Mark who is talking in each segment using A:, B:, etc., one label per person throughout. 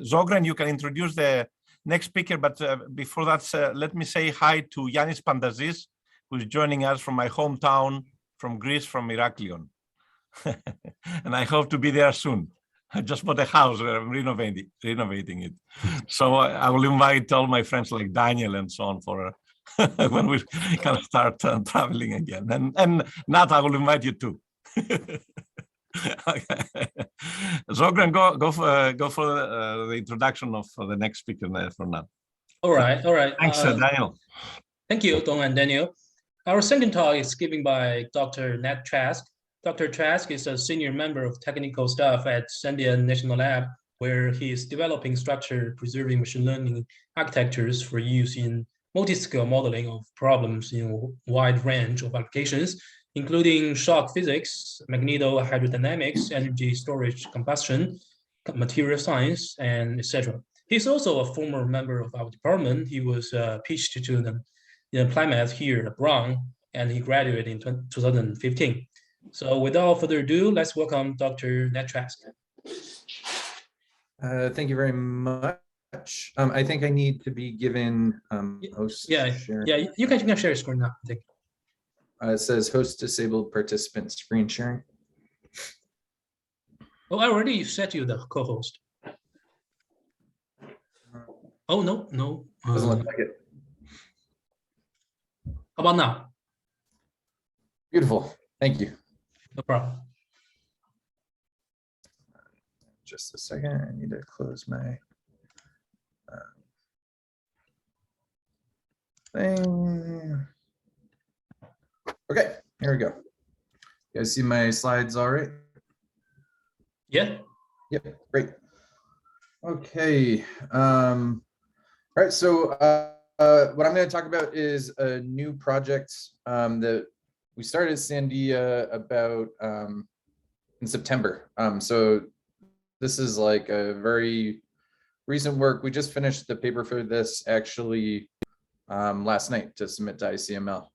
A: Zogran, you can introduce the next speaker, but before that, let me say hi to Yannis Pandazis, who's joining us from my hometown, from Greece, from Heraklion. And I hope to be there soon. I just bought a house, I'm renovating it. So I will invite all my friends like Daniel and so on for when we can start traveling again. And Nat, I will invite you too. Okay. Zogran, go for the introduction of the next speaker for now.
B: All right.
A: Thanks, Daniel.
B: Thank you, Dong and Daniel. Our second talk is given by Dr. Nat Trask. Dr. Trask is a senior member of technical staff at Sandia National Lab, where he is developing structure-preserving machine learning architectures for use in multi-scale modeling of problems in a wide range of applications, including shock physics, magnetohydrodynamics, energy storage combustion, material science, and etc. He's also a former member of our department. He was a PhD student in Plymouth here at Brown, and he graduated in 2015. So without further ado, let's welcome Dr. Nat Trask.
C: Thank you very much. I think I need to be given host share.
B: Yeah, you can share your screen now. I think.
C: It says host disabled participant screen sharing.
B: Oh, I already set you the co-host. Oh, no.
C: Doesn't look like it.
B: How about now?
C: Beautiful. Thank you.
B: No problem.
C: Just a second. I need to close my thing. Okay, here we go. You guys see my slides all right?
B: Yeah.
C: Yep, great. Okay. All right, so what I'm going to talk about is a new project that we started at Sandia about in September. So this is like a very recent work. We just finished the paper for this actually last night to submit to ICML.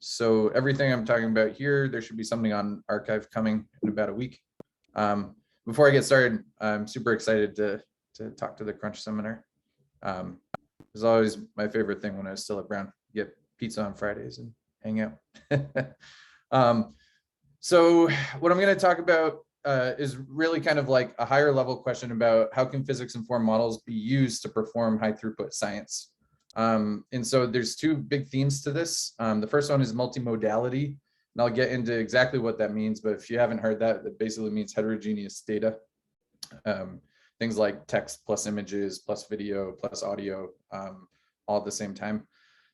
C: So everything I'm talking about here, there should be something on archive coming in about a week. Before I get started, I'm super excited to talk to the Crunch seminar. It was always my favorite thing when I was still at Brown, get pizza on Fridays and hang out. So what I'm going to talk about is really kind of like a higher level question about how can physics informed models be used to perform high throughput science. And so there's two big themes to this. The first one is multimodality, and I'll get into exactly what that means, but if you haven't heard that, that basically means heterogeneous data. Things like text plus images, plus video, plus audio, all at the same time.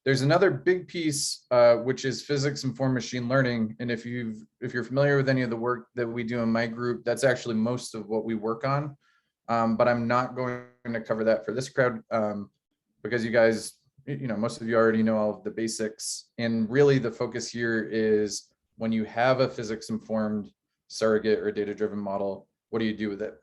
C: There's another big piece, which is physics informed machine learning. And if you're familiar with any of the work that we do in my group, that's actually most of what we work on. But I'm not going to cover that for this crowd because you guys, most of you already know all of the basics. And really the focus here is when you have a physics informed surrogate or data driven model, what do you do with it?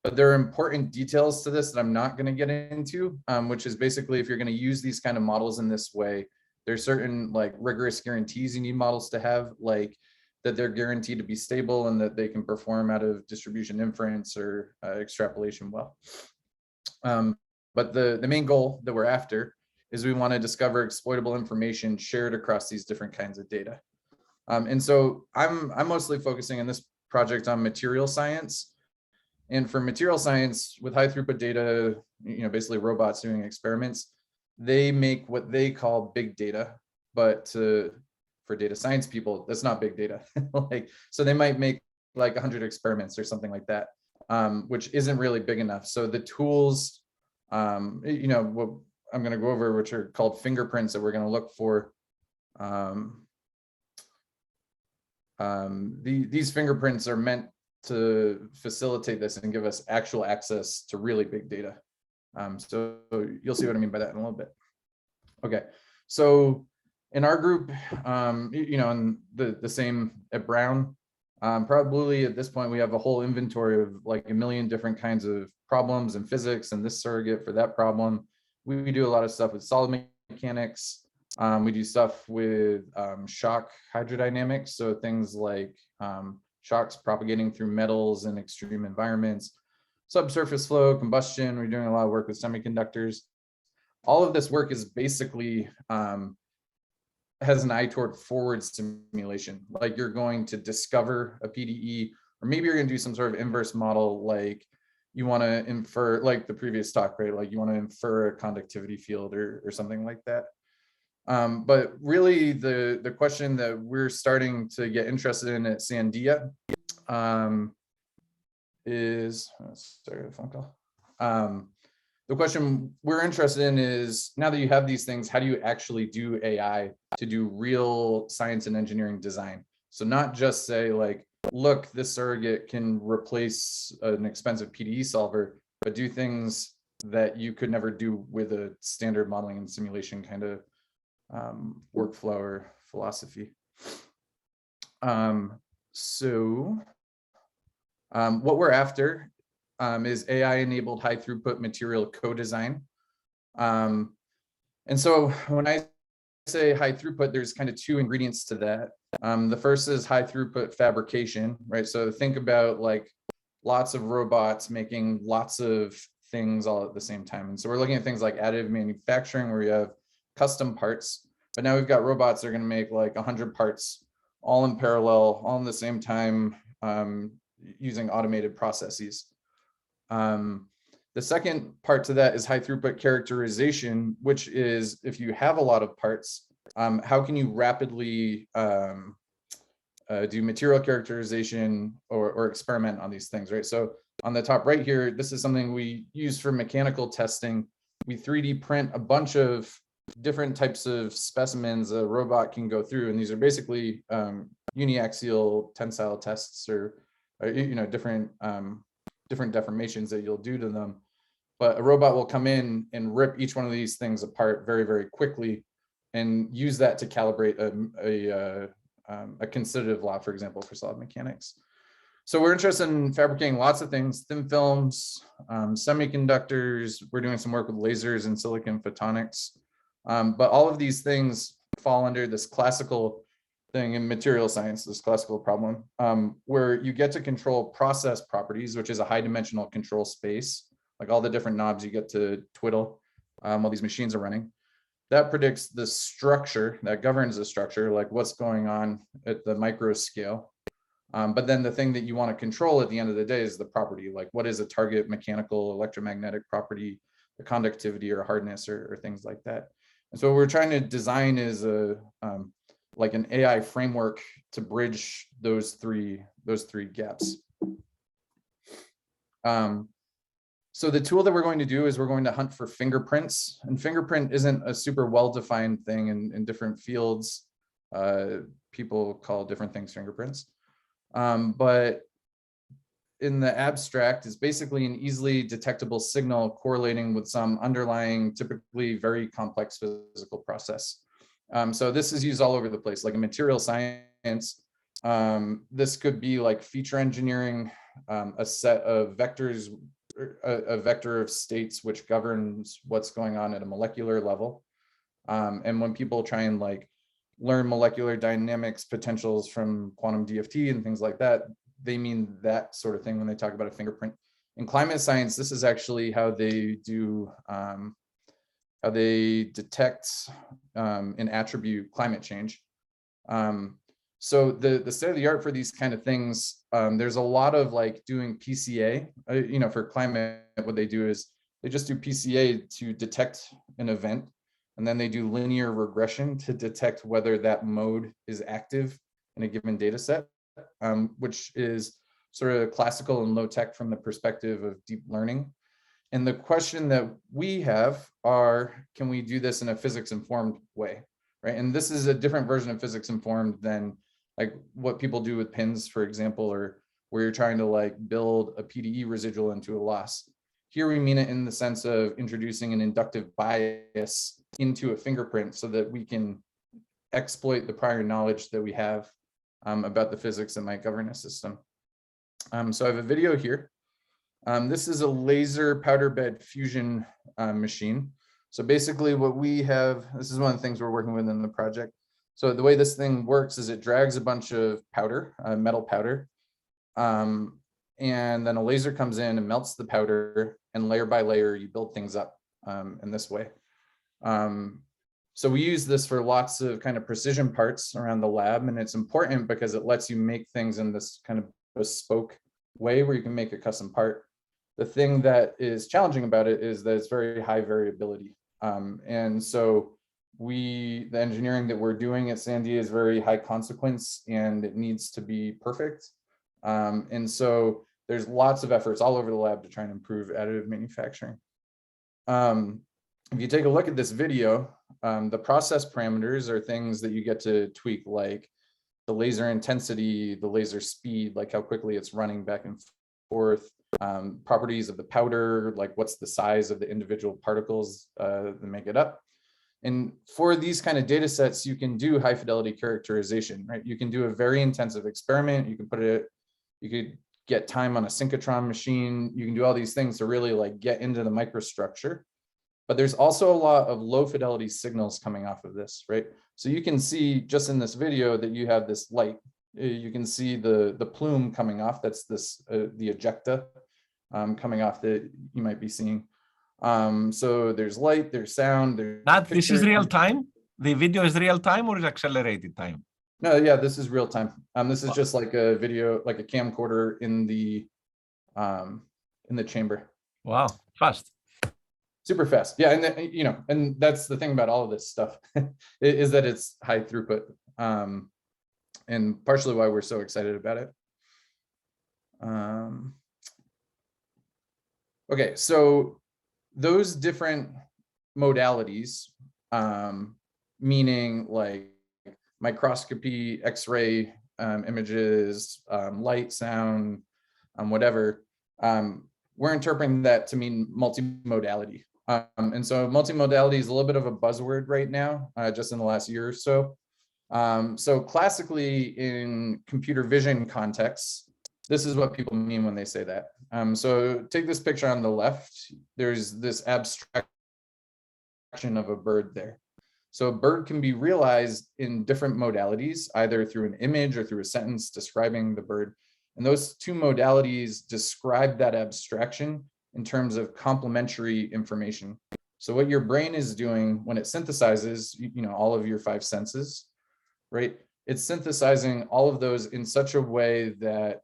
C: But there are important details to this that I'm not going to get into, which is basically if you're going to use these kind of models in this way, there's certain like rigorous guarantees you need models to have, like that they're guaranteed to be stable and that they can perform out of distribution inference or extrapolation well. But the main goal that we're after is we want to discover exploitable information shared across these different kinds of data. And so I'm mostly focusing in this project on material science. And for material science with high throughput data, basically robots doing experiments, they make what they call big data, but for data science people, that's not big data. So they might make like 100 experiments or something like that, which isn't really big enough. So the tools, what I'm going to go over, which are called fingerprints that we're going to look for. These fingerprints are meant to facilitate this and give us actual access to really big data. So you'll see what I mean by that in a little bit. Okay, so in our group, and the same at Brown, probably at this point we have a whole inventory of like a million different kinds of problems in physics and this surrogate for that problem. We do a lot of stuff with solid mechanics. We do stuff with shock hydrodynamics, so things like shocks propagating through metals in extreme environments. subsurface flow, combustion. We're doing a lot of work with semiconductors. All of this work is basically has an eye toward forward simulation. Like you're going to discover a PDE, or maybe you're going to do some sort of inverse model, like you want to infer, like the previous talk, right? Like you want to infer a conductivity field or something like that. But really the question that we're starting to get interested in at Sandia is, sorry, a phone call. The question we're interested in is, now that you have these things, how do you actually do AI to do real science and engineering design? So not just say like, look, this surrogate can replace an expensive PDE solver, but do things that you could never do with a standard modeling and simulation kind of workflow or philosophy. What we're after is AI-enabled high-throughput material co-design. And so when I say high throughput, there's kind of two ingredients to that. The first is high throughput fabrication, right? So think about like lots of robots making lots of things all at the same time. And so we're looking at things like additive manufacturing, where you have custom parts, but now we've got robots that are going to make like 100 parts all in parallel, all in the same time, using automated processes. The second part to that is high throughput characterization, which is if you have a lot of parts, how can you rapidly do material characterization or experiment on these things, right? So on the top right here, this is something we use for mechanical testing. We 3D print a bunch of different types of specimens a robot can go through, and these are basically uniaxial tensile tests or you know, different deformations that you'll do to them. But a robot will come in and rip each one of these things apart very, very quickly and use that to calibrate a constitutive law, for example, for solid mechanics. So we're interested in fabricating lots of things, thin films, semiconductors. We're doing some work with lasers and silicon photonics. But all of these things fall under this classical thing in material science, this classical problem, where you get to control process properties, which is a high dimensional control space, like all the different knobs you get to twiddle while these machines are running. That predicts the structure, that governs the structure, like what's going on at the micro scale. But then the thing that you want to control at the end of the day is the property, like what is a target mechanical, electromagnetic property, the conductivity or hardness or things like that. And so what we're trying to design is a like an AI framework to bridge those three gaps. So the tool that we're going to do is we're going to hunt for fingerprints, and fingerprint isn't a super well-defined thing in different fields. People call different things fingerprints. But in the abstract, it's basically an easily detectable signal correlating with some underlying, typically very complex physical process. So this is used all over the place, like in material science. This could be like feature engineering, a set of vectors, a vector of states which governs what's going on at a molecular level. And when people try and like learn molecular dynamics potentials from quantum DFT and things like that, they mean that sort of thing when they talk about a fingerprint. In climate science, this is actually how they do, how they detect and attribute climate change. So the state of the art for these kind of things, there's a lot of like doing PCA, you know, for climate. What they do is they just do PCA to detect an event, and then they do linear regression to detect whether that mode is active in a given data set, which is sort of classical and low tech from the perspective of deep learning. And the question that we have are, can we do this in a physics informed way, right? And this is a different version of physics informed than like what people do with pins, for example, or where you're trying to like build a PDE residual into a loss. Here we mean it in the sense of introducing an inductive bias into a fingerprint so that we can exploit the prior knowledge that we have about the physics that might govern a system. So I have a video here. This is a laser powder bed fusion machine. So basically what we have, this is one of the things we're working with in the project. So the way this thing works is it drags a bunch of powder, metal powder, and then a laser comes in and melts the powder, and layer by layer, you build things up in this way. So we use this for lots of kind of precision parts around the lab, and it's important because it lets you make things in this kind of bespoke way where you can make a custom part. The thing that is challenging about it is that it's very high variability. And so the engineering that we're doing at Sandia is very high consequence, and it needs to be perfect. And so there's lots of efforts all over the lab to try and improve additive manufacturing. If you take a look at this video, the process parameters are things that you get to tweak, like the laser intensity, the laser speed, like how quickly it's running back and forth, properties of the powder, like what's the size of the individual particles that make it up. And for these kind of data sets, you can do high fidelity characterization, right? You can do a very intensive experiment. You can you could get time on a synchrotron machine. You can do all these things to really like get into the microstructure. But there's also a lot of low fidelity signals coming off of this, right? So you can see just in this video that you have this light. You can see the plume coming off. That's this the ejecta coming off that you might be seeing. So there's light, there's sound, there's
A: Nat, this is real time? The video is real time or is accelerated time?
C: No, yeah, this is real time. This is just like a video, like a camcorder in the chamber.
A: Wow, fast.
C: Super fast. Yeah, and then, you know, and that's the thing about all of this stuff is that it's high throughput, and partially why we're so excited about it. Okay, so those different modalities, meaning like microscopy, X-ray images, light, sound, whatever, we're interpreting that to mean multimodality. And so multimodality is a little bit of a buzzword right now, just in the last year or so. So classically in computer vision contexts, this is what people mean when they say that. So take this picture on the left. There's this abstraction of a bird there. So a bird can be realized in different modalities, either through an image or through a sentence describing the bird. And those two modalities describe that abstraction in terms of complementary information. So what your brain is doing when it synthesizes, you know, all of your five senses, right? It's synthesizing all of those in such a way that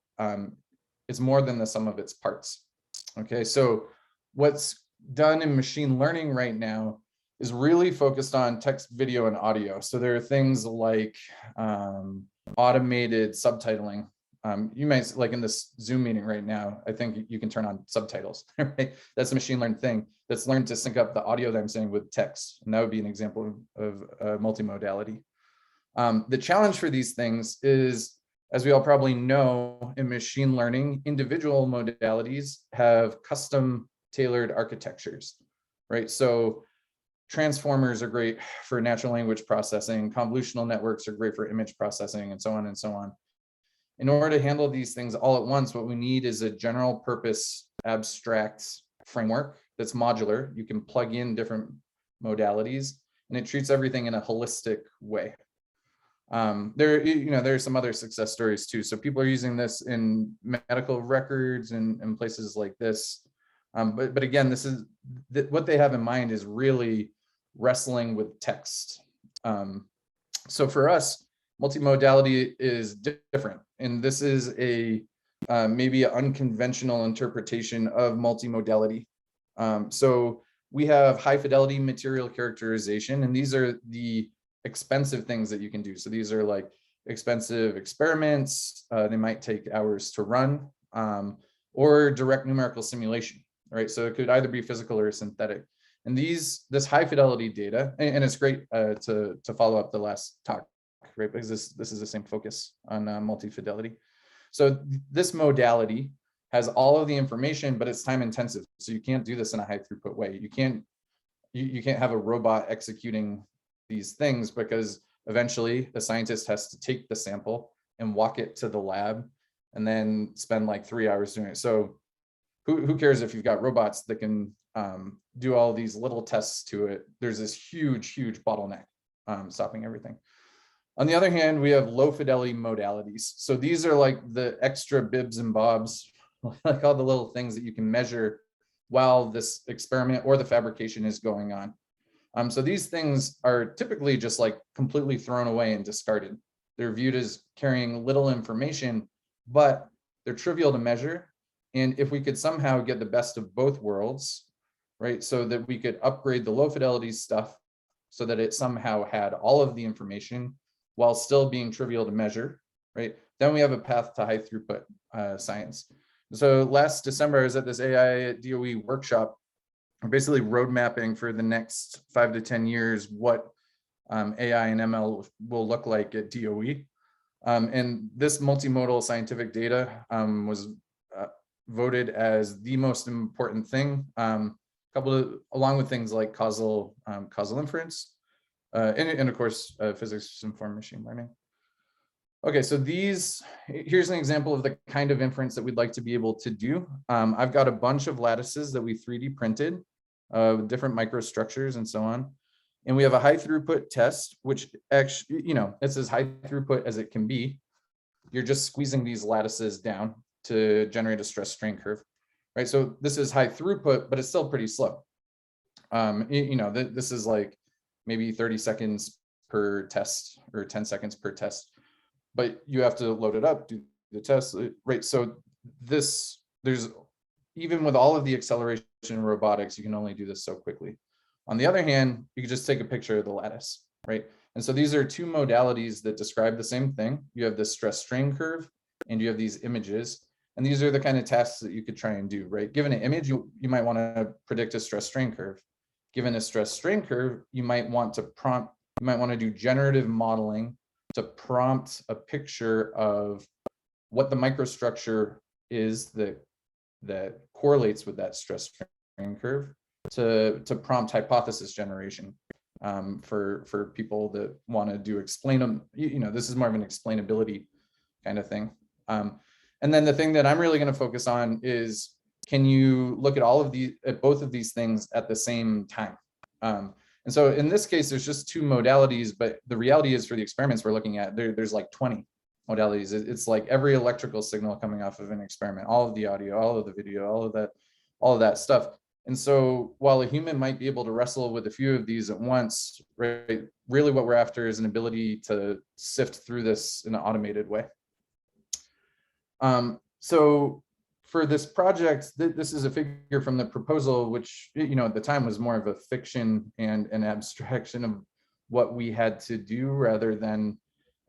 C: it's more than the sum of its parts. Okay, so what's done in machine learning right now is really focused on text, video, and audio. So there are things like automated subtitling. You might, like in this Zoom meeting right now, I think you can turn on subtitles, right? That's a machine learned thing that's learned to sync up the audio that I'm saying with text. And that would be an example of multimodality. The challenge for these things is, as we all probably know, in machine learning, individual modalities have custom tailored architectures, right? So transformers are great for natural language processing, convolutional networks are great for image processing, and so on and so on. In order to handle these things all at once, what we need is a general purpose abstract framework that's modular. You can plug in different modalities, and it treats everything in a holistic way. There are some other success stories too. So people are using this in medical records and places like this. But again, this is what they have in mind is really wrestling with text. So for us, multimodality is different, and this is a maybe an unconventional interpretation of multimodality. So we have high fidelity material characterization, and these are the expensive things that you can do. So these are like expensive experiments. They might take hours to run, or direct numerical simulation, right? So it could either be physical or synthetic. And this high fidelity data, and it's great to follow up the last talk, right? Because this is the same focus on multi-fidelity. So this modality has all of the information, but it's time intensive. So you can't do this in a high throughput way. You can't have a robot executing these things, because eventually the scientist has to take the sample and walk it to the lab and then spend like 3 hours doing it. So who cares if you've got robots that can do all these little tests to it? There's this huge bottleneck stopping everything. On the other hand, we have low fidelity modalities. So these are like the extra bibs and bobs like all the little things that you can measure while this experiment or the fabrication is going on. So these things are typically just like completely thrown away and discarded. They're viewed as carrying little information, but they're trivial to measure. And if we could somehow get the best of both worlds, right, so that we could upgrade the low fidelity stuff so that it somehow had all of the information while still being trivial to measure, right, then we have a path to high throughput science. So last December, I was at this AI at DOE workshop, basically road mapping for the next 5 to 10 years what AI and ML will look like at DOE. And this multimodal scientific data was voted as the most important thing, along with things like causal inference, and of course, physics-informed machine learning. Okay, so here's an example of the kind of inference that we'd like to be able to do. I've got a bunch of lattices that we 3D printed, with different microstructures and so on. And we have a high throughput test, which actually, it's as high throughput as it can be. You're just squeezing these lattices down to generate a stress strain curve, right? So this is high throughput, but it's still pretty slow. This is like maybe 30 seconds per test or 10 seconds per test, but you have to load it up, do the test, right? So even with all of the acceleration in robotics, you can only do this so quickly. On the other hand, you can just take a picture of the lattice, right? And so these are two modalities that describe the same thing. You have this stress strain curve and you have these images. And these are the kind of tasks that you could try and do, right? Given an image, you might want to predict a stress strain curve. Given a stress strain curve, you might want to do generative modeling to prompt a picture of what the microstructure is that correlates with that stress strain curve to prompt hypothesis generation for people that want to do this is more of an explainability kind of thing. And then the thing that I'm really going to focus on is, can you look at both of these things at the same time? And so in this case, there's just two modalities, but the reality is for the experiments we're looking at, there's like 20 modalities. It's like every electrical signal coming off of an experiment, all of the audio, all of the video, all of that stuff. And so while a human might be able to wrestle with a few of these at once, right, really what we're after is an ability to sift through this in an automated way. So for this project, this is a figure from the proposal, which, at the time was more of a fiction and an abstraction of what we had to do rather than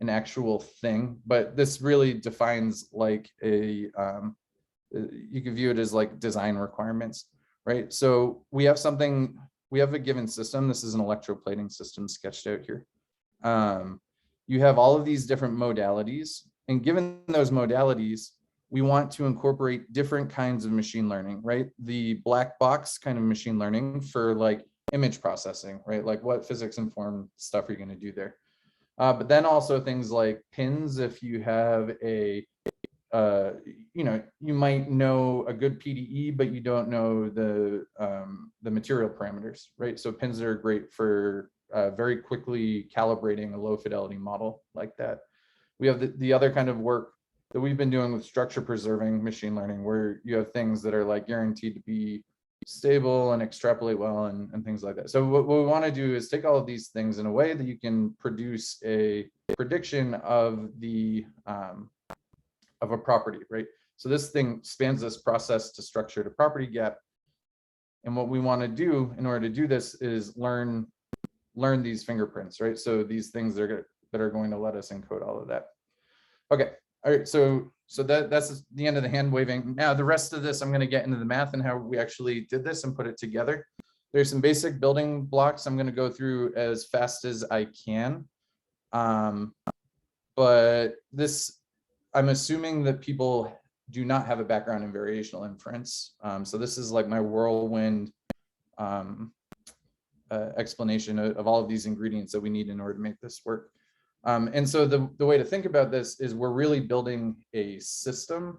C: an actual thing. But this really defines like you can view it as like design requirements, right? So we have a given system. This is an electroplating system sketched out here. You have all of these different modalities, and given those modalities, we want to incorporate different kinds of machine learning, right? The black box kind of machine learning for like image processing, right? Like what physics informed stuff are you going to do there? But then also things like pins. If you have you might know a good PDE, but you don't know the material parameters, right? So pins are great for very quickly calibrating a low fidelity model like that. We have the other kind of work that we've been doing with structure preserving machine learning, where you have things that are like guaranteed to be stable and extrapolate well and things like that. So what we want to do is take all of these things in a way that you can produce a prediction of a property, right? So this thing spans this process to structure to property gap. And what we want to do in order to do this is learn these fingerprints, right? So these things that are going to let us encode all of that. Okay. All right, so that's the end of the hand waving. Now the rest of this, I'm going to get into the math and how we actually did this and put it together. There's some basic building blocks I'm going to go through as fast as I can. But this, I'm assuming that people do not have a background in variational inference. So this is like my whirlwind explanation of all of these ingredients that we need in order to make this work. And so the way to think about this is we're really building a system,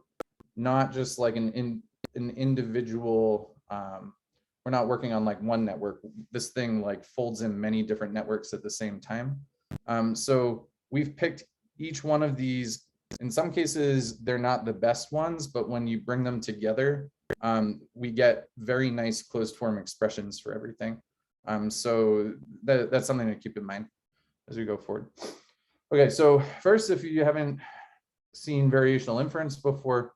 C: not just like an individual, we're not working on like one network. This thing like folds in many different networks at the same time. So we've picked each one of these In some cases, they're not the best ones, but when you bring them together, we get very nice closed form expressions for everything. So that's something to keep in mind as we go forward. Okay, so first, if you haven't seen variational inference before,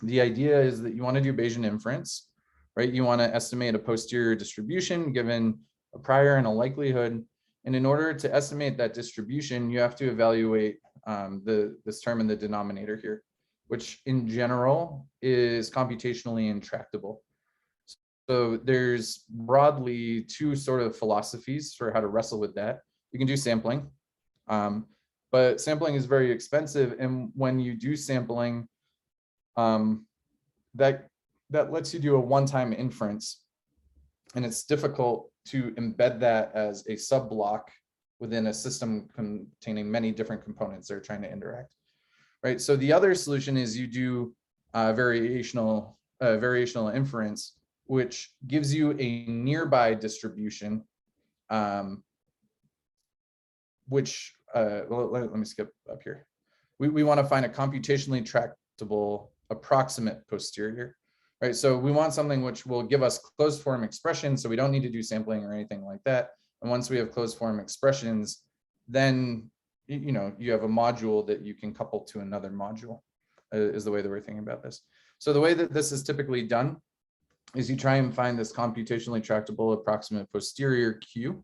C: the idea is that you want to do Bayesian inference, right? You want to estimate a posterior distribution given a prior and a likelihood. And in order to estimate that distribution, you have to evaluate this term in the denominator here, which in general is computationally intractable. So there's broadly two sort of philosophies for how to wrestle with that. You can do sampling, but sampling is very expensive. And when you do sampling, that lets you do a one-time inference. And it's difficult to embed that as a sub-block within a system containing many different components that are trying to interact, right? So the other solution is you do variational inference, which gives you a nearby distribution, which, well, let me skip up here. We want to find a computationally tractable approximate posterior, right? So we want something which will give us closed form expressions, so we don't need to do sampling or anything like that. And once we have closed form expressions, then you have a module that you can couple to another module, is the way that we're thinking about this. So the way that this is typically done is you try and find this computationally tractable approximate posterior Q,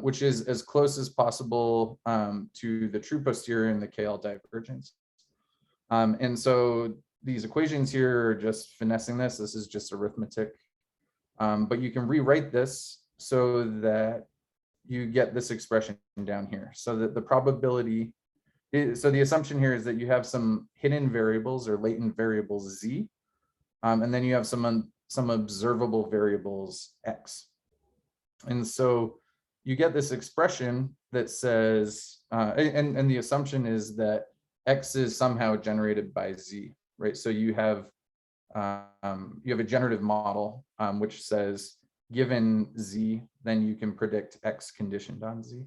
C: which is as close as possible to the true posterior in the KL divergence. And so these equations here are just finessing this. This is just arithmetic, but you can rewrite this so that you get this expression down here. So that the probability, so the assumption here is that you have some hidden variables or latent variables Z, and then you have some observable variables X. And so you get this expression that says, and the assumption is that X is somehow generated by Z, right? So you have a generative model which says, given Z, then you can predict X conditioned on Z.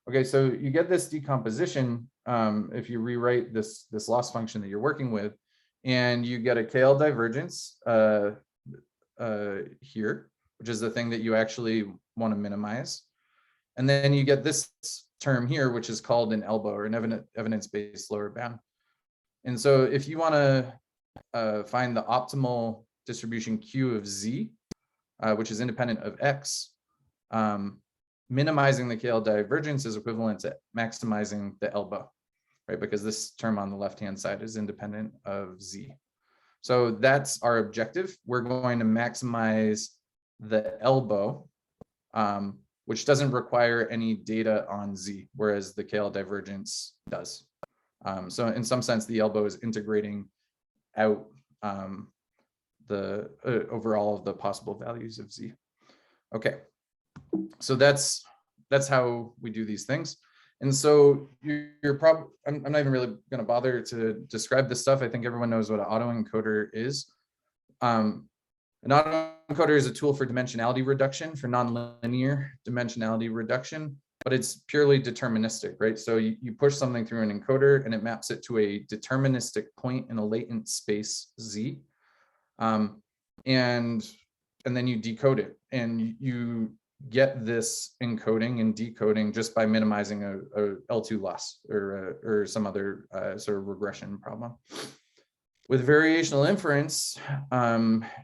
C: Okay, so you get this decomposition if you rewrite this loss function that you're working with, and you get a KL divergence here, which is the thing that you actually want to minimize. And then you get this term here, which is called an elbow or an evidence-based lower bound. And so if you want to find the optimal distribution Q of Z, which is independent of X, minimizing the KL divergence is equivalent to maximizing the elbow, right? Because this term on the left-hand side is independent of Z. So that's our objective. We're going to maximize the elbow, which doesn't require any data on Z, whereas the KL divergence does. So in some sense, the elbow is integrating out the overall of the possible values of Z. Okay, so that's how we do these things. And so you're probably, I'm not even really going to bother to describe this stuff. I think everyone knows what an autoencoder is. An autoencoder is a tool for dimensionality reduction, for nonlinear dimensionality reduction, but it's purely deterministic, right? So you push something through an encoder and it maps it to a deterministic point in a latent space Z. And then you decode it, and you get this encoding and decoding just by minimizing a L2 loss or some other sort of regression problem. With variational inference,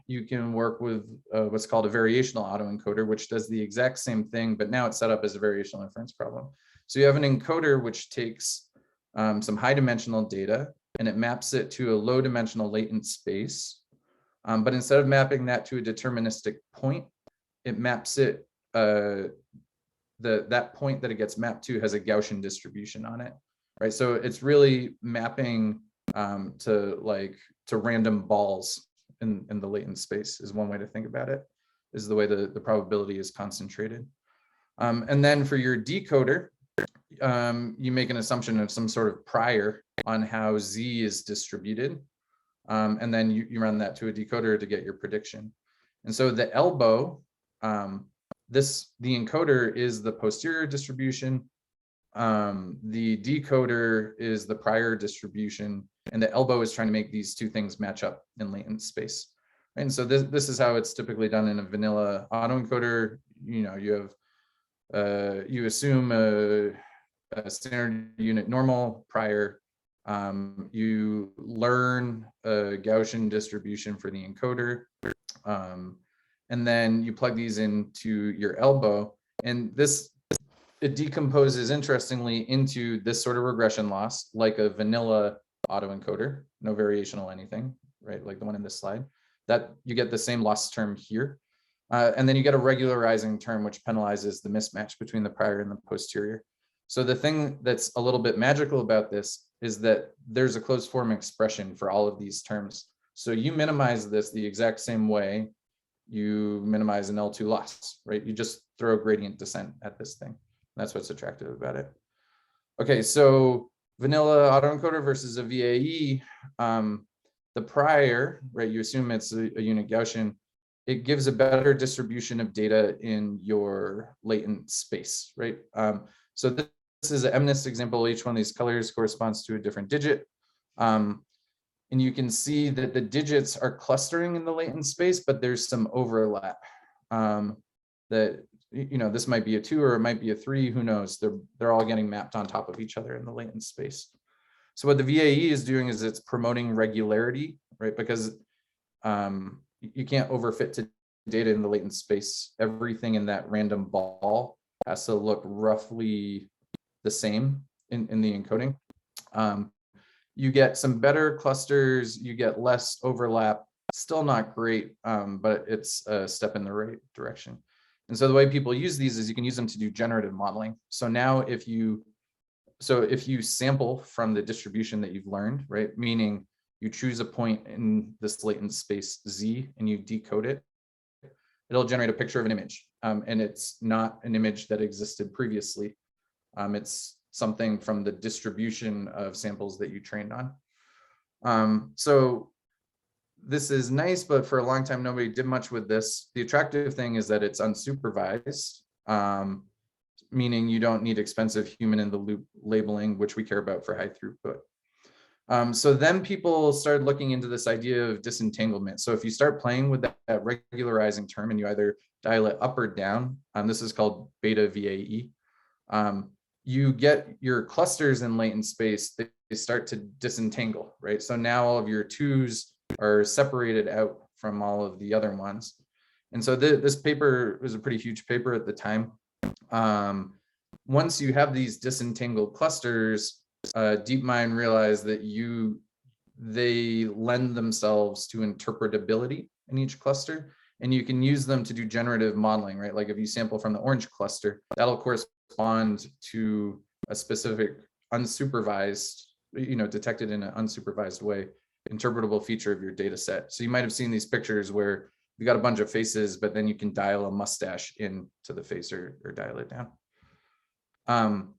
C: you can work with what's called a variational autoencoder, which does the exact same thing, but now it's set up as a variational inference problem. So you have an encoder which takes some high dimensional data and it maps it to a low dimensional latent space. But instead of mapping that to a deterministic point, it maps it, that point that it gets mapped to has a Gaussian distribution on it, right? So it's really mapping to random balls in the latent space is one way to think about it, is the way the probability is concentrated. And then for your decoder, you make an assumption of some sort of prior on how Z is distributed. And then you run that to a decoder to get your prediction. And so the elbow, the encoder is the posterior distribution, The decoder is the prior distribution, and the elbow is trying to make these two things match up in latent space. And so this is how it's typically done in a vanilla autoencoder. You know, you have you assume a standard unit normal prior. You learn a Gaussian distribution for the encoder, and then you plug these into your elbow, and it decomposes interestingly into this sort of regression loss, like a vanilla autoencoder, no variational anything, right? Like the one in this slide, that you get the same loss term here. And then you get a regularizing term, which penalizes the mismatch between the prior and the posterior. So the thing that's a little bit magical about this is that there's a closed form expression for all of these terms. So you minimize this the exact same way you minimize an L2 loss, right? You just throw gradient descent at this thing. That's what's attractive about it. Okay, so vanilla autoencoder versus a VAE, the prior, right, you assume it's a unit Gaussian, it gives a better distribution of data in your latent space, right? So this is an MNIST example. Each one of these colors corresponds to a different digit. And you can see that the digits are clustering in the latent space, but there's some overlap. That, you know, this might be a 2 or it might be a 3, who knows? They're all getting mapped on top of each other in the latent space. So what the VAE is doing is it's promoting regularity, right? Because you can't overfit to data in the latent space. Everything in that random ball has to look roughly the same in the encoding. You get some better clusters, you get less overlap, still not great, but it's a step in the right direction. And so the way people use these is you can use them to do generative modeling. So now if you sample from the distribution that you've learned, right, meaning you choose a point in this latent space Z and you decode it, it'll generate a picture of an image. And it's not an image that existed previously. It's something from the distribution of samples that you trained on. So this is nice, but for a long time, nobody did much with this. The attractive thing is that it's unsupervised, meaning you don't need expensive human in the loop labeling, which we care about for high throughput. So then people started looking into this idea of disentanglement. So if you start playing with that regularizing term and you either dial it up or down, this is called beta VAE, you get your clusters in latent space, they start to disentangle, right? So now all of your 2s are separated out from all of the other ones. And so this paper was a pretty huge paper at the time. Once you have these disentangled clusters, DeepMind realized that they lend themselves to interpretability in each cluster, and you can use them to do generative modeling, right? Like if you sample from the orange cluster, that'll correspond to a specific unsupervised, detected in an unsupervised way, interpretable feature of your data set. So you might have seen these pictures where you got a bunch of faces, but then you can dial a mustache into the face or dial it down.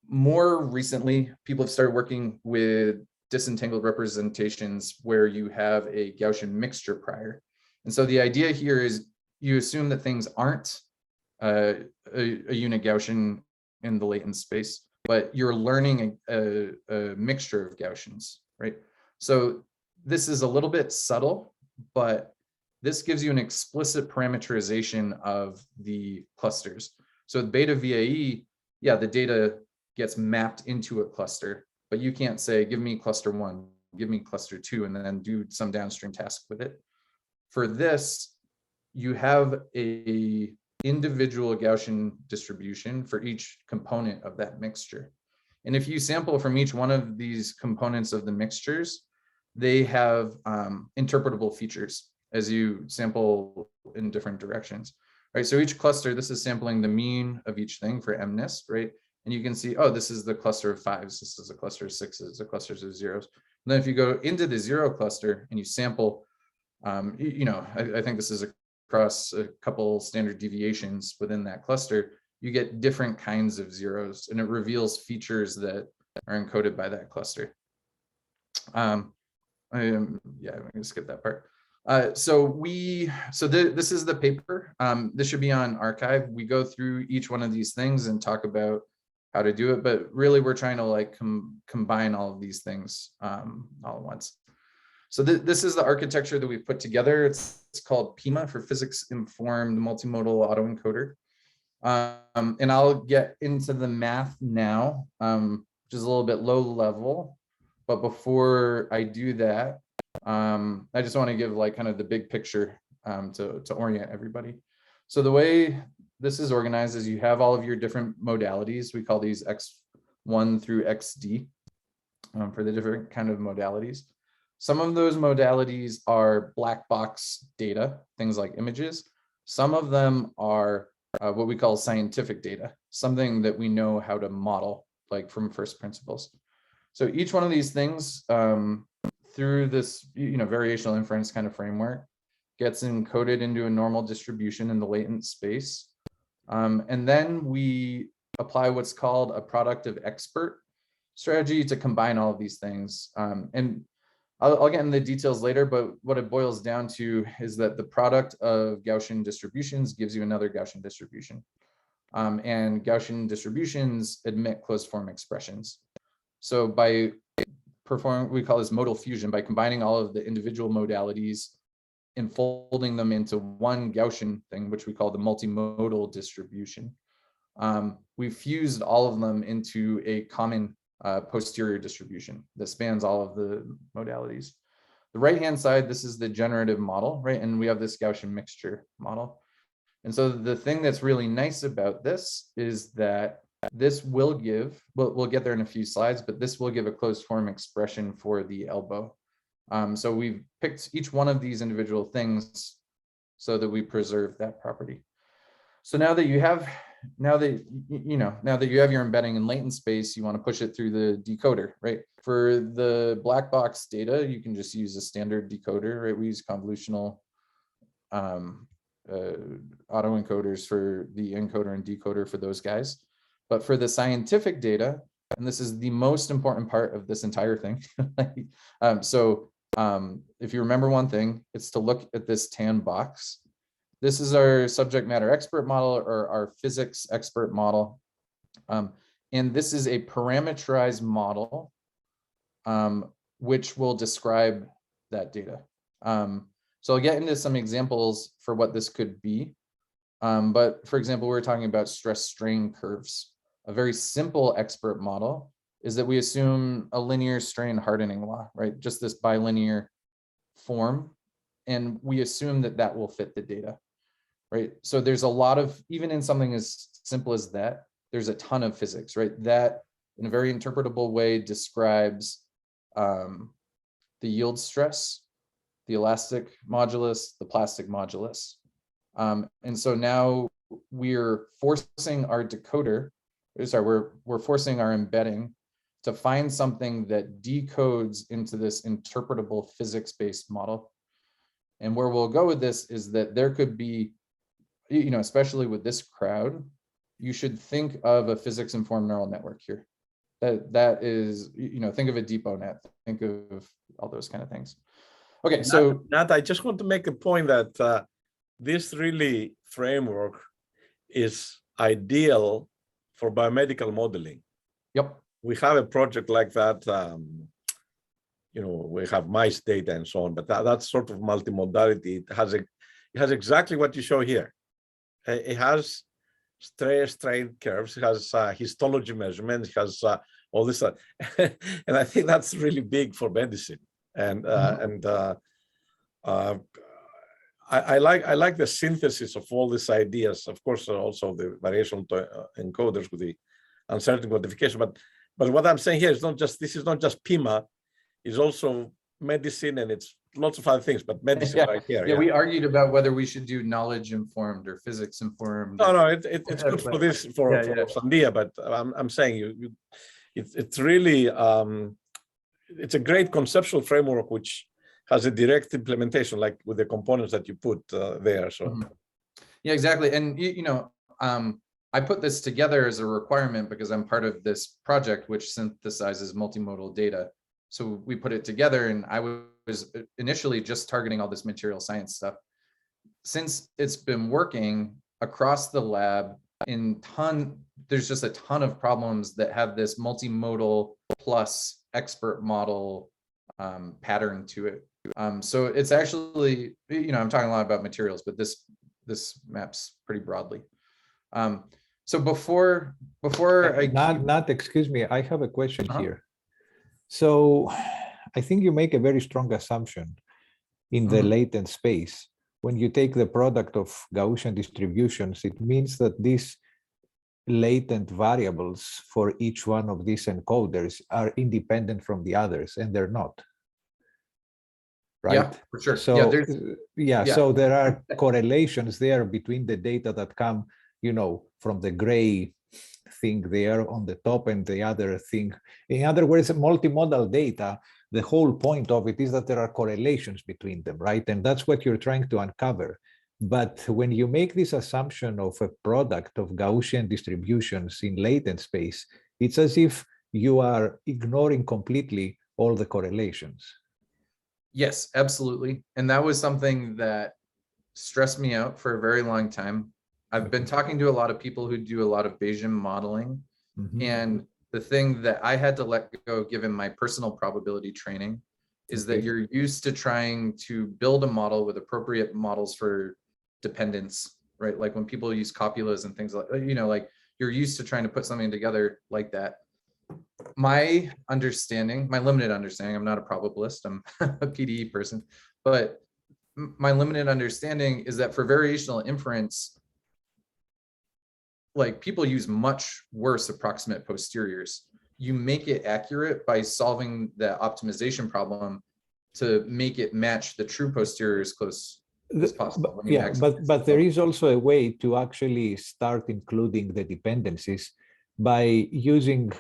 C: More recently, people have started working with disentangled representations where you have a Gaussian mixture prior. And so the idea here is you assume that things aren't a unit Gaussian in the latent space, but you're learning a mixture of Gaussians, right? So this is a little bit subtle, but this gives you an explicit parameterization of the clusters. So with beta VAE, yeah, the data gets mapped into a cluster, but you can't say, give me cluster 1, give me cluster 2, and then do some downstream task with it. For this, you have a individual Gaussian distribution for each component of that mixture. And if you sample from each one of these components of the mixtures, they have interpretable features as you sample in different directions, right? So each cluster, this is sampling the mean of each thing for MNIST, right? And you can see, oh, this is the cluster of 5s, this is a cluster of 6s, a cluster of 0s. And then if you go into the 0 cluster and you sample, I think this is across a couple standard deviations within that cluster, you get different kinds of 0s, and it reveals features that are encoded by that cluster. I'm gonna skip that part. This is the paper. This should be on archive. We go through each one of these things and talk about how to do it, but really we're trying to like combine all of these things all at once. So this is the architecture that we've put together. It's called PIMA, for Physics Informed Multimodal Autoencoder. And I'll get into the math now, which is a little bit low level. But before I do that, I just want to give like kind of the big picture to orient everybody. So the way this is organized is you have all of your different modalities. We call these X1 through XD for the different kind of modalities. Some of those modalities are black box data, things like images. Some of them are what we call scientific data, something that we know how to model, like from first principles. So each one of these things through this, variational inference kind of framework gets encoded into a normal distribution in the latent space. And then we apply what's called a product of expert strategy to combine all of these things. And I'll get into the details later, but what it boils down to is that the product of Gaussian distributions gives you another Gaussian distribution. And Gaussian distributions admit closed form expressions. So by performing, we call this modal fusion, by combining all of the individual modalities and folding them into one Gaussian thing, which we call the multimodal distribution, we've fused all of them into a common posterior distribution that spans all of the modalities. The right-hand side, this is the generative model, right? And we have this Gaussian mixture model. And so the thing that's really nice about this is that this will give, we'll get there in a few slides, but this will give a closed form expression for the elbow. So we've picked each one of these individual things so that we preserve that property. So now that you have your embedding in latent space, you want to push it through the decoder, right? For the black box data, you can just use a standard decoder, right? We use convolutional autoencoders for the encoder and decoder for those guys. But for the scientific data, and this is the most important part of this entire thing. If you remember one thing, it's to look at this tan box. This is our subject matter expert model, or our physics expert model. And this is a parameterized model, which will describe that data. So I'll get into some examples for what this could be. But for example, we're talking about stress strain curves. A very simple expert model is that we assume a linear strain hardening law, right? Just this bilinear form. And we assume that that will fit the data, right? So there's a lot of, even in something as simple as that, there's a ton of physics, right? That in a very interpretable way describes the yield stress, the elastic modulus, the plastic modulus. And so now we're forcing our decoder, we're forcing our embedding to find something that decodes into this interpretable physics-based model. And where we'll go with this is that there could be, especially with this crowd, you should think of a physics-informed neural network here. That is, think of a depot net, think of all those kind of things. Okay, so
A: Nat, I just want to make a point that this really framework is ideal for biomedical modeling.
C: Yep.
A: We have a project like that. We have mice data and so on, but that sort of multimodality, it has exactly what you show here. It has strain curves, it has histology measurements, it has all this stuff. And I think that's really big for medicine. And I like the synthesis of all these ideas. Of course, also the variational encoders with the uncertain quantification. But what I'm saying here is this is not just PIMA, it's also medicine, and it's lots of other things, but medicine right here.
C: Yeah, we argued about whether we should do knowledge informed or physics informed.
A: No, it's good for this, for Sandia, but I'm saying it's really, it's a great conceptual framework which has a direct implementation, like with the components that you put there. So
C: yeah, exactly. And I put this together as a requirement because I'm part of this project which synthesizes multimodal data. So we put it together, and I was initially just targeting all this material science stuff. Since it's been working across the lab, there's just a ton of problems that have this multimodal plus expert model pattern to it. So it's actually, I'm talking a lot about materials, but this maps pretty broadly. So before
D: Nat, excuse me, I have a question here. So I think you make a very strong assumption in the latent space. When you take the product of Gaussian distributions, it means that these latent variables for each one of these encoders are independent from the others, and they're not. Right?
C: Yeah, for sure.
D: So so there are correlations there between the data that come, from the gray thing there on the top and the other thing. In other words, multimodal data, the whole point of it is that there are correlations between them, right? And that's what you're trying to uncover. But when you make this assumption of a product of Gaussian distributions in latent space, it's as if you are ignoring completely all the correlations.
C: Yes, absolutely. And that was something that stressed me out for a very long time. I've been talking to a lot of people who do a lot of Bayesian modeling. And the thing that I had to let go, given my personal probability training, is that you're used to trying to build a model with appropriate models for dependence, right? Like when people use copulas and things like, like you're used to trying to put something together like that. My understanding, my limited understanding, I'm not a probabilist, I'm a PDE person, but my limited understanding is that for variational inference, like people use much worse approximate posteriors. You make it accurate by solving the optimization problem to make it match the true posterior as close as possible.
D: But there is also a way to actually start including the dependencies by using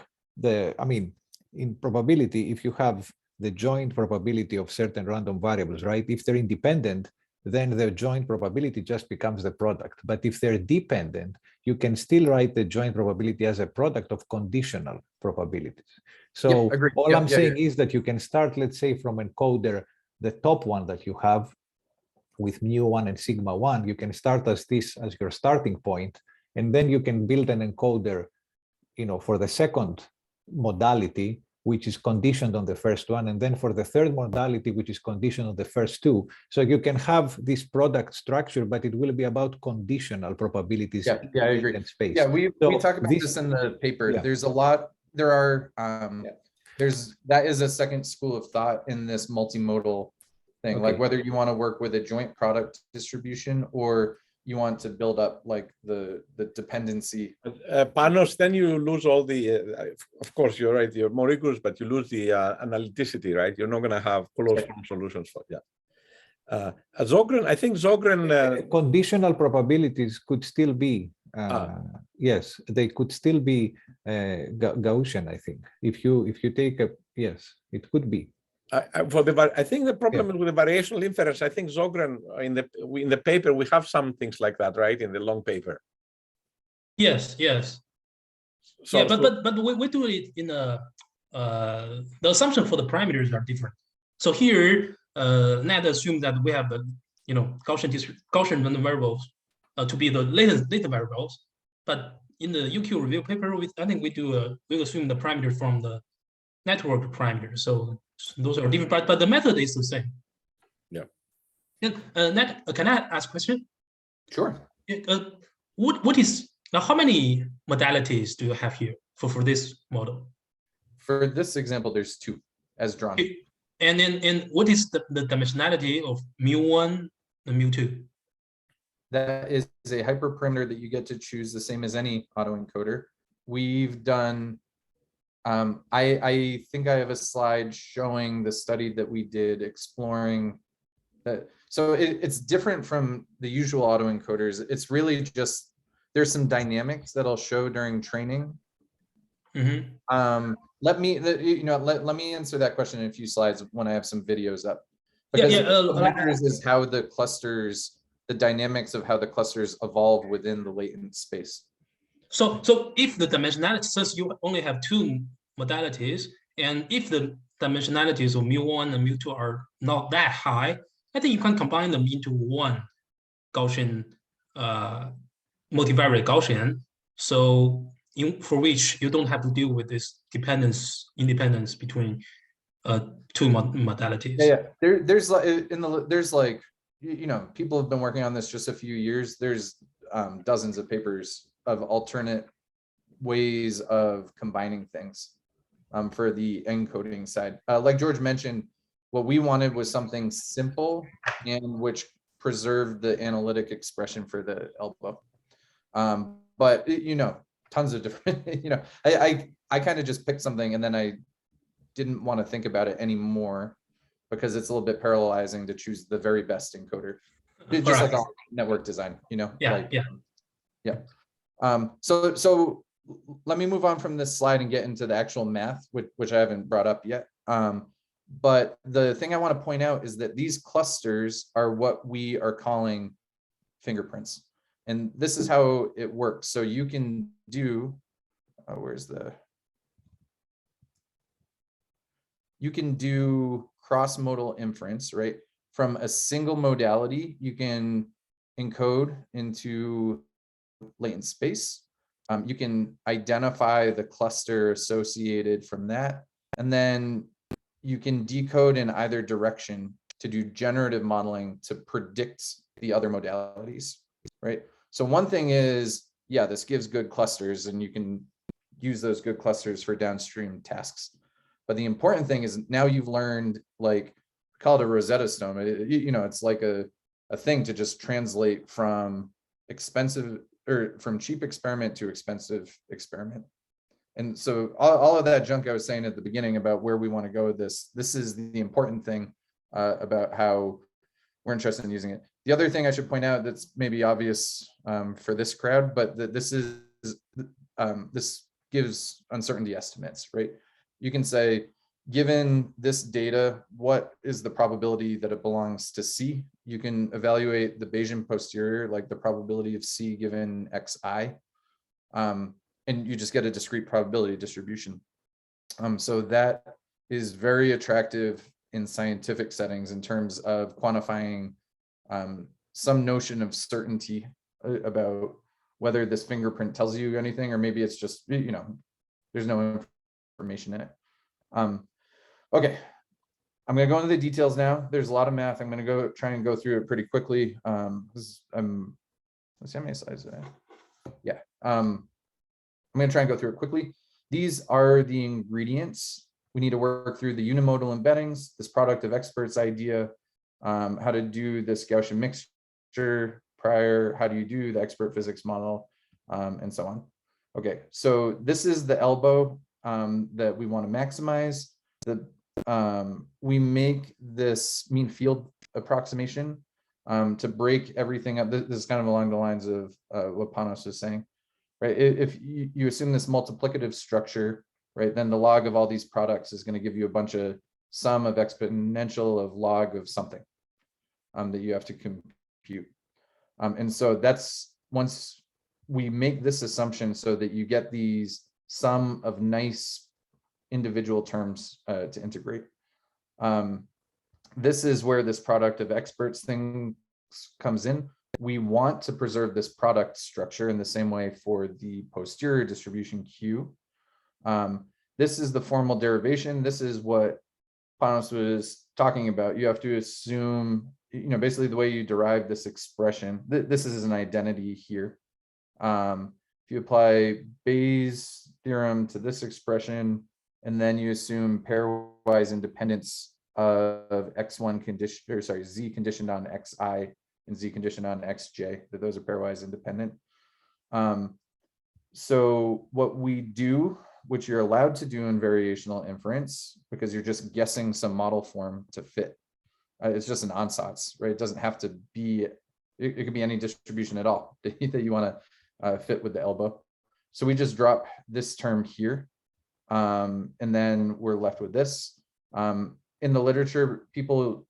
D: in probability, if you have the joint probability of certain random variables, right? If they're independent, then the joint probability just becomes the product. But if they're dependent, you can still write the joint probability as a product of conditional probabilities. So all I'm saying is that you can start, let's say, from encoder, the top one that you have with mu1 and sigma1, you can start as this as your starting point, and then you can build an encoder, for the second modality, which is conditioned on the first one, and then for the third modality, which is conditioned on the first two. So you can have this product structure, but it will be about conditional probabilities.
C: I agree. Space. Yeah, we talk about this in the paper. There's a lot, that is a second school of thought in this multimodal thing, like whether you want to work with a joint product distribution or you want to build up like the dependency.
A: Panos, then you lose all the, of course, you're right, you're more rigorous, but you lose the analyticity, right? You're not going to have closed form solutions for Zogren, I think Zogren...
D: conditional probabilities could still be, yes, they could still be Gaussian, I think. If you take a, yes, it could be.
A: I think the problem is with the variational inference. I think Zogren in the paper we have some things like that, right? In the long paper.
B: Yes. So, but we do it in the assumption for the parameters are different. So here, Nat assumes that we have the Gaussian random variables to be the latest data variables, but in the UQ review paper, I think we assume the parameter from the network parameters. So those are different, but the method is the same.
A: Yeah.
B: Nat, can I ask a question?
C: Sure.
B: What is now? How many modalities do you have here for this model?
C: For this example, there's 2 as drawn.
B: And what is the dimensionality of mu1 and mu2?
C: That is a hyperparameter that you get to choose the same as any autoencoder. We've done. I think I have a slide showing the study that we did exploring that. So it's different from the usual autoencoders. It's really just, there's some dynamics that I'll show during training. Let me answer that question in a few slides when I have some videos up. Because what matters is how the clusters, the dynamics of how the clusters evolve within the latent space.
B: So if the dimensionality says you only have 2 modalities, and if the dimensionalities of mu1 and mu2 are not that high, I think you can combine them into one Gaussian multivariate Gaussian. So for which you don't have to deal with this independence between two modalities.
C: Yeah. There's like there's like, you know, people have been working on this just a few years. There's dozens of papers of alternate ways of combining things for the encoding side. Like George mentioned, what we wanted was something simple and which preserved the analytic expression for the elbow. But you know, tons of different, you know, I kind of just picked something and then I didn't want to think about it anymore because it's a little bit paralyzing to choose the very best encoder. Just like all network design, you know?
B: Yeah,
C: like,
B: yeah.
C: So let me move on from this slide and get into the actual math, which I haven't brought up yet. But the thing I want to point out is that these clusters are what we are calling fingerprints. And this is how it works. So you can do, you can do cross-modal inference, right? From a single modality, you can encode into latent space. You can identify the cluster associated from that. And then you can decode in either direction to do generative modeling to predict the other modalities, right? So one thing is, yeah, this gives good clusters and you can use those good clusters for downstream tasks. But the important thing is now you've learned, like, call it a Rosetta Stone. You know, it's like a thing to just translate from expensive or from cheap experiment to expensive experiment. And so all of that junk I was saying at the beginning about where we want to go with this is the important thing about how we're interested in using it. The other thing I should point out that's maybe obvious for this crowd, but this gives uncertainty estimates, right? You can say, given this data, what is the probability that it belongs to C? You can evaluate the Bayesian posterior, like the probability of C given Xi, and you just get a discrete probability distribution. So that is very attractive in scientific settings in terms of quantifying some notion of certainty about whether this fingerprint tells you anything, or maybe it's just, you know, there's no information in it. Okay, I'm going to go into the details now. There's a lot of math. I'm going to try and go through it pretty quickly. Let's see how many slides I have. Yeah, I'm going to try and go through it quickly. These are the ingredients. We need to work through the unimodal embeddings, this product of experts idea, how to do this Gaussian mixture prior, how do you do the expert physics model, and so on. Okay, so this is the elbow that we want to maximize. We make this mean field approximation to break everything up. This is kind of along the lines of what Panos was saying, right? If you assume this multiplicative structure, right, then the log of all these products is going to give you a bunch of sum of exponential of log of something that you have to compute. And so that's once we make this assumption so that you get these sum of nice individual terms to integrate. This is where this product of experts thing comes in. We want to preserve this product structure in the same way for the posterior distribution Q. This is the formal derivation. This is what Panos was talking about. You have to assume, you know, basically the way you derive this expression. This is an identity here. If you apply Bayes' theorem to this expression, and then you assume pairwise independence of x1 condition, or sorry, z conditioned on xi and z conditioned on xj, that those are pairwise independent. So what we do, which you're allowed to do in variational inference, because you're just guessing some model form to fit. It's just an ansatz, right? It doesn't have to be, it could be any distribution at all that you want to fit with the elbow. So we just drop this term here, and then we're left with this. In the literature, people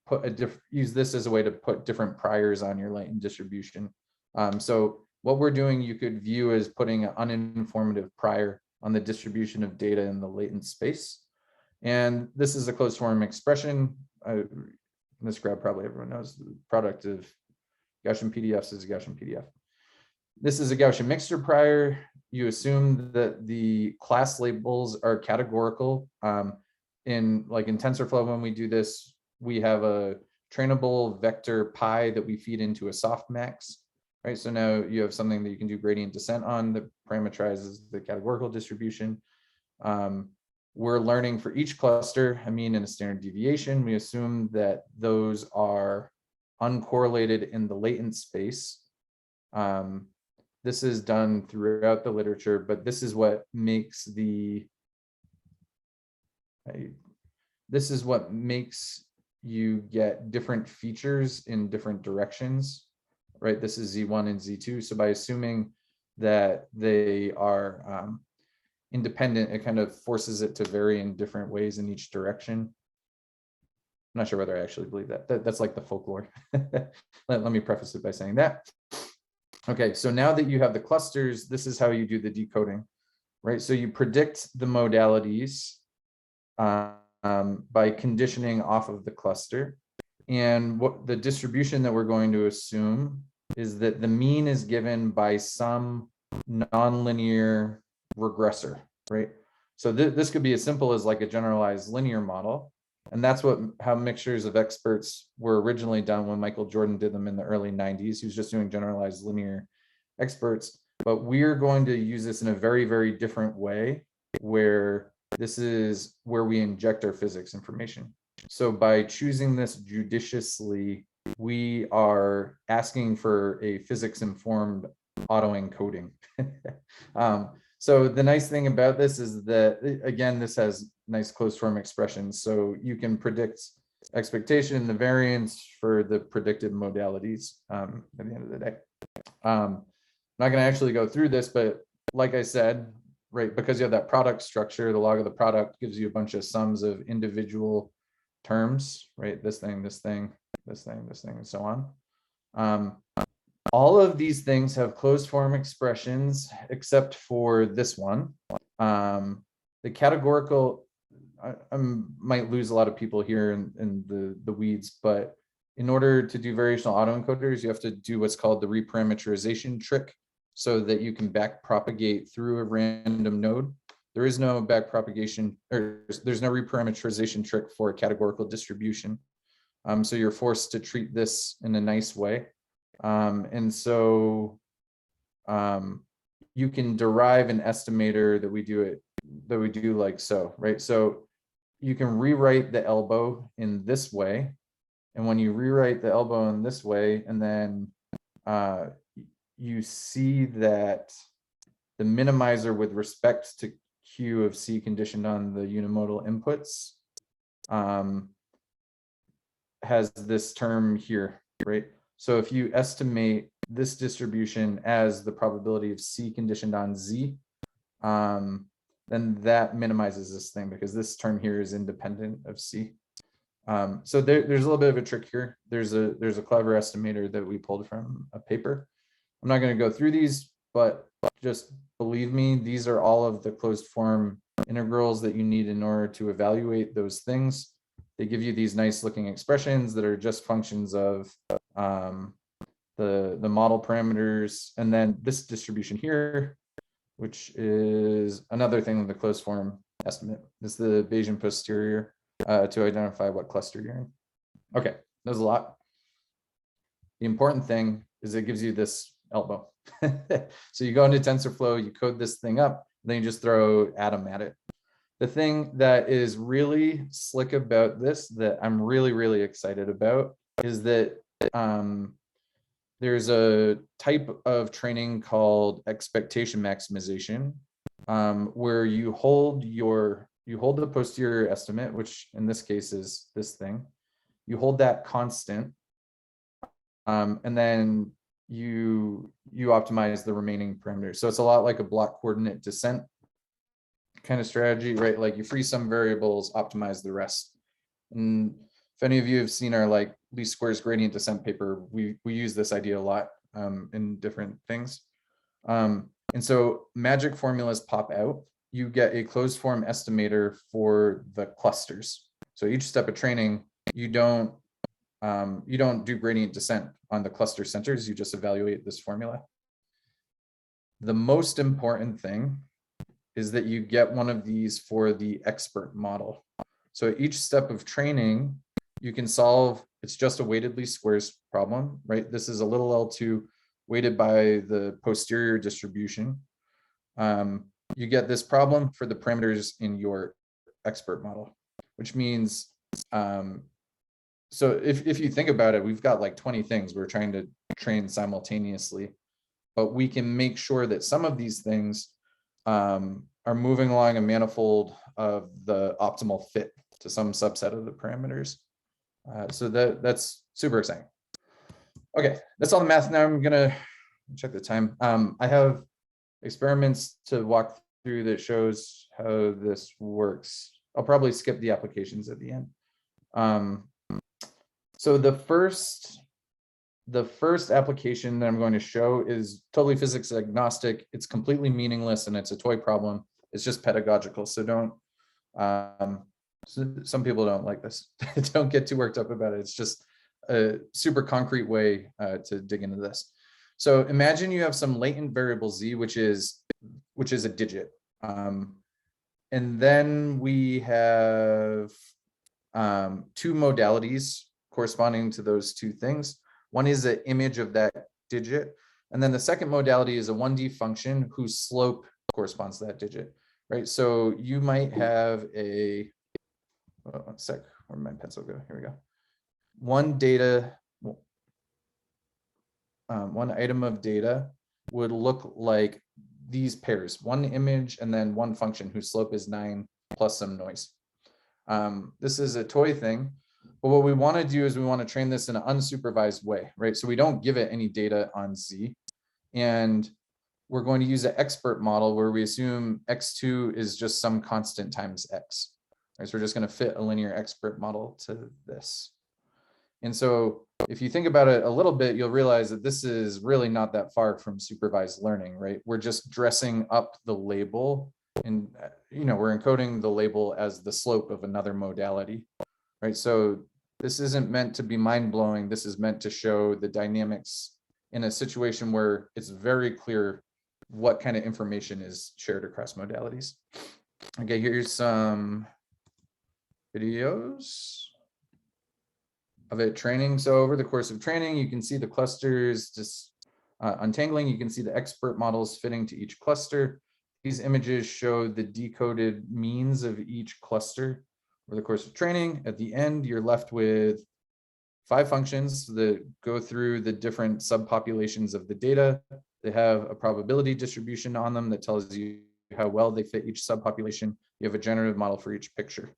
C: use this as a way to put different priors on your latent distribution. So what we're doing, you could view as putting an uninformative prior on the distribution of data in the latent space. And this is a closed form expression. This graph probably everyone knows. The product of Gaussian PDFs is a Gaussian PDF. This is a Gaussian mixture prior. You assume that the class labels are categorical. In TensorFlow, when we do this, we have a trainable vector pi that we feed into a softmax, right? So now you have something that you can do gradient descent on that parameterizes the categorical distribution. We're learning for each cluster a mean and a standard deviation. We assume that those are uncorrelated in the latent space. This is done throughout the literature, but this is what makes you get different features in different directions, right? This is Z1 and Z2. So by assuming that they are independent, it kind of forces it to vary in different ways in each direction. I'm not sure whether I actually believe that. That's like the folklore. Let me preface it by saying that. Okay, so now that you have the clusters, this is how you do the decoding, right? So you predict the modalities by conditioning off of the cluster. And what the distribution that we're going to assume is that the mean is given by some nonlinear regressor, right? So this could be as simple as like a generalized linear model. And that's how mixtures of experts were originally done when Michael Jordan did them in the early 90s. He was just doing generalized linear experts. But we're going to use this in a very, very different way, where this is where we inject our physics information. So by choosing this judiciously, we are asking for a physics-informed autoencoding. So the nice thing about this is that, again, this has nice closed form expressions. So you can predict expectation, the variance for the predicted modalities at the end of the day. I'm not going to actually go through this, but like I said, right, because you have that product structure, the log of the product gives you a bunch of sums of individual terms, right? This thing, this thing, this thing, this thing, and so on. All of these things have closed form expressions, except for this one. The categorical, I might lose a lot of people here in the weeds, but in order to do variational autoencoders, you have to do what's called the reparameterization trick, so that you can backpropagate through a random node. There is no backpropagation, or there's no reparameterization trick for a categorical distribution. So you're forced to treat this in a nice way. And so you can derive an estimator that we do like so, right? So you can rewrite the elbow in this way. And when you rewrite the elbow in this way, and then you see that the minimizer with respect to Q of C conditioned on the unimodal inputs has this term here, right? So if you estimate this distribution as the probability of C conditioned on Z, then that minimizes this thing, because this term here is independent of C. So there's a little bit of a trick here. There's a clever estimator that we pulled from a paper. I'm not going to go through these, but just believe me, these are all of the closed form integrals that you need in order to evaluate those things. They give you these nice looking expressions that are just functions of the model parameters. And then this distribution here, which is another thing with the closed form estimate, is the Bayesian posterior to identify what cluster you're in. Okay, there's a lot. The important thing is it gives you this elbow. So you go into TensorFlow, you code this thing up, then you just throw Atom at it. The thing that is really slick about this, that I'm really, really excited about, is that there's a type of training called expectation maximization, where you hold the posterior estimate, which in this case is this thing. You hold that constant, and then you optimize the remaining parameters. So it's a lot like a block coordinate descent kind of strategy, right? Like you freeze some variables, optimize the rest. And if any of you have seen our like least squares gradient descent paper, we use this idea a lot in different things. And so magic formulas pop out. You get a closed form estimator for the clusters. So each step of training, you don't do gradient descent on the cluster centers. You just evaluate this formula. the most important thing is that you get one of these for the expert model. So each step of training, you can solve, it's just a weighted least squares problem, right? This is a little L2 weighted by the posterior distribution. You get this problem for the parameters in your expert model, which means, so if you think about it, we've got like 20 things we're trying to train simultaneously, but we can make sure that some of these things are moving along a manifold of the optimal fit to some subset of the parameters. So that's super exciting. Okay, that's all the math. Now I'm gonna check the time. I have experiments to walk through that shows how this works. I'll probably skip the applications at the end. So the first application that I'm going to show is totally physics agnostic. It's completely meaningless and it's a toy problem. It's just pedagogical. So don't, some people don't like this. Don't get too worked up about it. It's just a super concrete way to dig into this. So imagine you have some latent variable z, which is a digit. And then we have two modalities corresponding to those two things. One is an image of that digit. And then the second modality is a 1D function whose slope corresponds to that digit, right? So you might have a, oh, one sec, where'd my pencil go? Here we go. One item of data would look like these pairs, one image and then one function whose slope is 9 plus some noise. This is a toy thing, but what we want to do is we want to train this in an unsupervised way, right? So we don't give it any data on Z, and we're going to use an expert model where we assume x2 is just some constant times x. Right? So we're just going to fit a linear expert model to this. And so if you think about it a little bit, you'll realize that this is really not that far from supervised learning, right? We're just dressing up the label and, we're encoding the label as the slope of another modality, right? So this isn't meant to be mind-blowing. This is meant to show the dynamics in a situation where it's very clear what kind of information is shared across modalities. Okay, here's some videos of it training. So over the course of training, you can see the clusters just untangling. You can see the expert models fitting to each cluster. These images show the decoded means of each cluster over the course of training. At the end, you're left with 5 functions that go through the different subpopulations of the data. They have a probability distribution on them that tells you how well they fit each subpopulation. You have a generative model for each picture.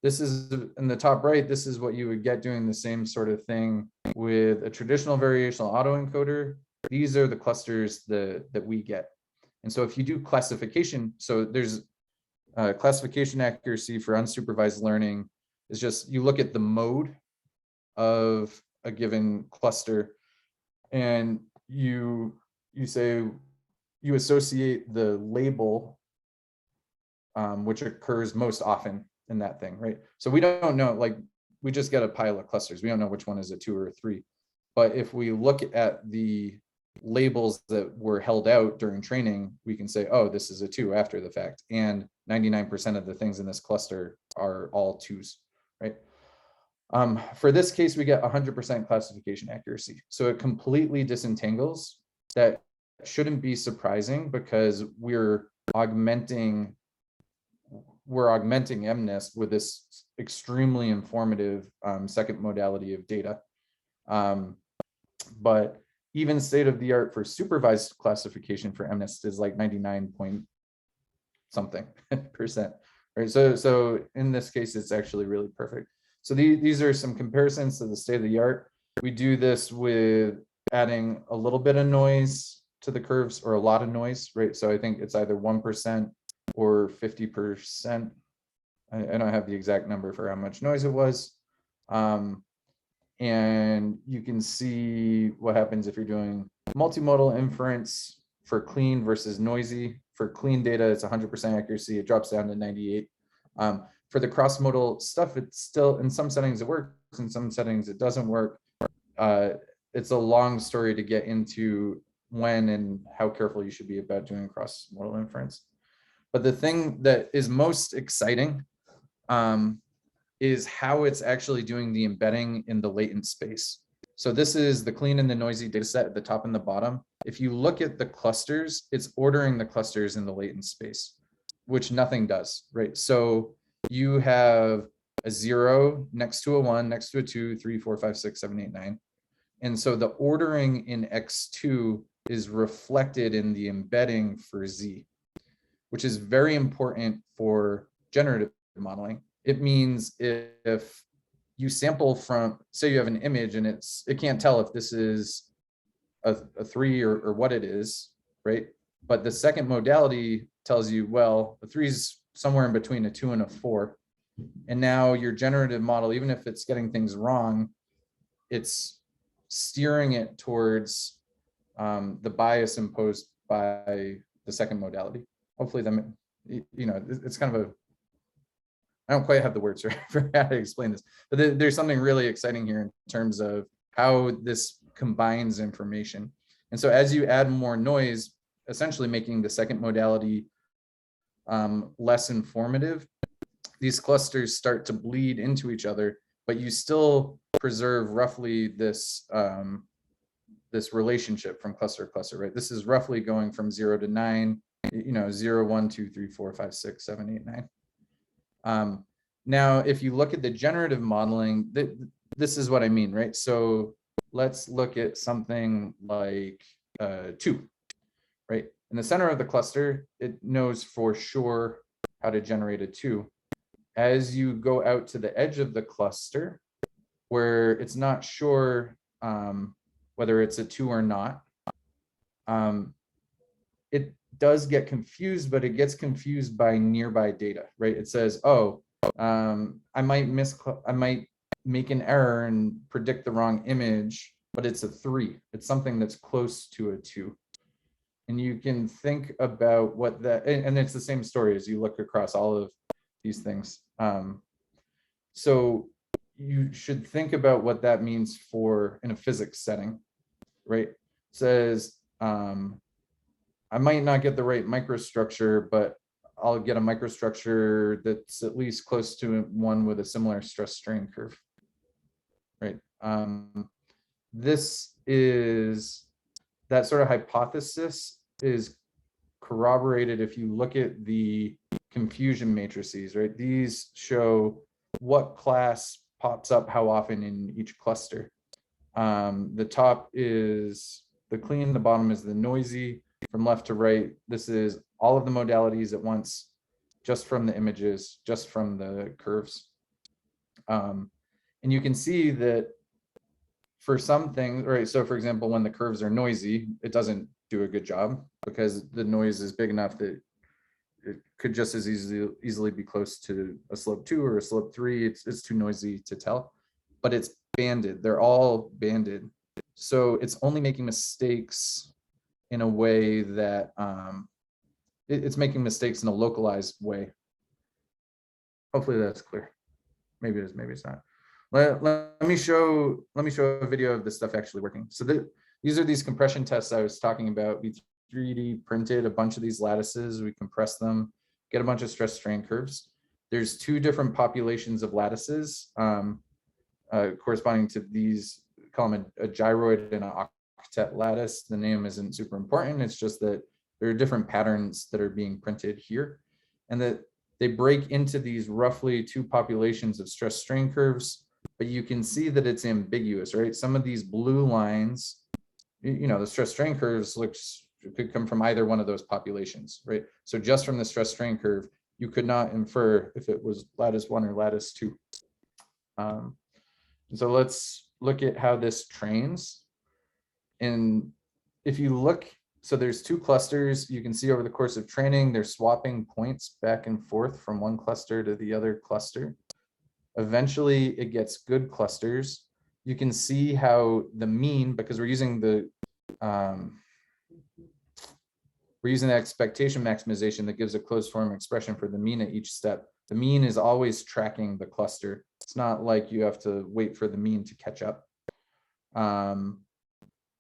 C: This is in the top right. This is what you would get doing the same sort of thing with a traditional variational autoencoder. These are the clusters that we get. And so if you do classification, so there's classification accuracy for unsupervised learning is just you look at the mode of a given cluster and you associate the label which occurs most often in that thing, right? So we don't know, like we just get a pile of clusters. We don't know which one is a 2 or a 3. But if we look at the labels that were held out during training, we can say, oh, this is a 2 after the fact. And 99% of the things in this cluster are all 2s, right? For this case, we get 100% classification accuracy. So it completely disentangles. That shouldn't be surprising because we're augmenting MNIST with this extremely informative second modality of data. But even state of the art for supervised classification for MNIST is like 99 point something %. Right? So in this case, it's actually really perfect. So these are some comparisons to the state of the art. We do this with adding a little bit of noise to the curves or a lot of noise, right? So I think it's either 1% or 50%. I don't have the exact number for how much noise it was. And you can see what happens if you're doing multimodal inference for clean versus noisy. For clean data, it's 100% accuracy. It drops down to 98. For the cross-modal stuff, it's still, in some settings it works, in some settings it doesn't work. It's a long story to get into when and how careful you should be about doing cross-modal inference. But the thing that is most exciting is how it's actually doing the embedding in the latent space. So this is the clean and the noisy data set at the top and the bottom. If you look at the clusters, it's ordering the clusters in the latent space, which nothing does, right? So you have a 0 next to a 1, next to a 2, 3, 4, 5, 6, 7, 8, 9. And so the ordering in X2 is reflected in the embedding for Z, which is very important for generative modeling. It means if you sample from, say you have an image and it can't tell if this is a 3 or what it is, right? But the second modality tells you, well, the 3 is somewhere in between a 2 and a 4. And now your generative model, even if it's getting things wrong, it's steering it towards the bias imposed by the second modality. Hopefully it's kind of a, I don't quite have the words for how to explain this, but there's something really exciting here in terms of how this combines information. And so as you add more noise, essentially making the second modality less informative, these clusters start to bleed into each other, but you still preserve roughly this this relationship from cluster to cluster, right? This is roughly going from 0 to 9, 0, 1, 2, 3, 4, 5, 6, 7, 8, 9. Now, if you look at the generative modeling, this is what I mean, right? So let's look at something like 2, right? In the center of the cluster, it knows for sure how to generate a 2. As you go out to the edge of the cluster, where it's not sure whether it's a 2 or not, it does get confused, but it gets confused by nearby data, right? It says, oh, I might make an error and predict the wrong image, but it's a 3. It's something that's close to a 2. And you can think about what that, and it's the same story as you look across all of these things. So you should think about what that means for in a physics setting, right? It says, I might not get the right microstructure, but I'll get a microstructure that's at least close to one with a similar stress strain curve, right? This is, that sort of hypothesis is corroborated if you look at the confusion matrices, right? These show what class pops up how often in each cluster. The top is the clean, the bottom is the noisy. From left to right, this is all of the modalities at once, just from the images, just from the curves. And you can see that for some things, right? So for example, when the curves are noisy, it doesn't do a good job because the noise is big enough that it could just as easily be close to a slope 2 or a slope 3. It's too noisy to tell, but it's banded. They're all banded. So it's only making mistakes in a way that it's making mistakes in a localized way. Hopefully that's clear. Maybe it is, maybe it's not. Let me show a video of this stuff actually working. So these are these compression tests I was talking about. We 3D printed a bunch of these lattices. We compress them, get a bunch of stress strain curves. There's 2 different populations of lattices corresponding to these, call them a gyroid and an octet lattice. The name isn't super important. It's just that there are different patterns that are being printed here, and that they break into these roughly 2 populations of stress strain curves. But you can see that it's ambiguous, right? Some of these blue lines, the stress strain curves could come from either one of those populations, right? So just from the stress strain curve, you could not infer if it was lattice 1 or lattice 2. So let's look at how this trains. And if you look, so there's 2 clusters. You can see over the course of training, they're swapping points back and forth from one cluster to the other cluster. Eventually, it gets good clusters. You can see how the mean, because we're using the expectation maximization that gives a closed form expression for the mean at each step. The mean is always tracking the cluster. It's not like you have to wait for the mean to catch up.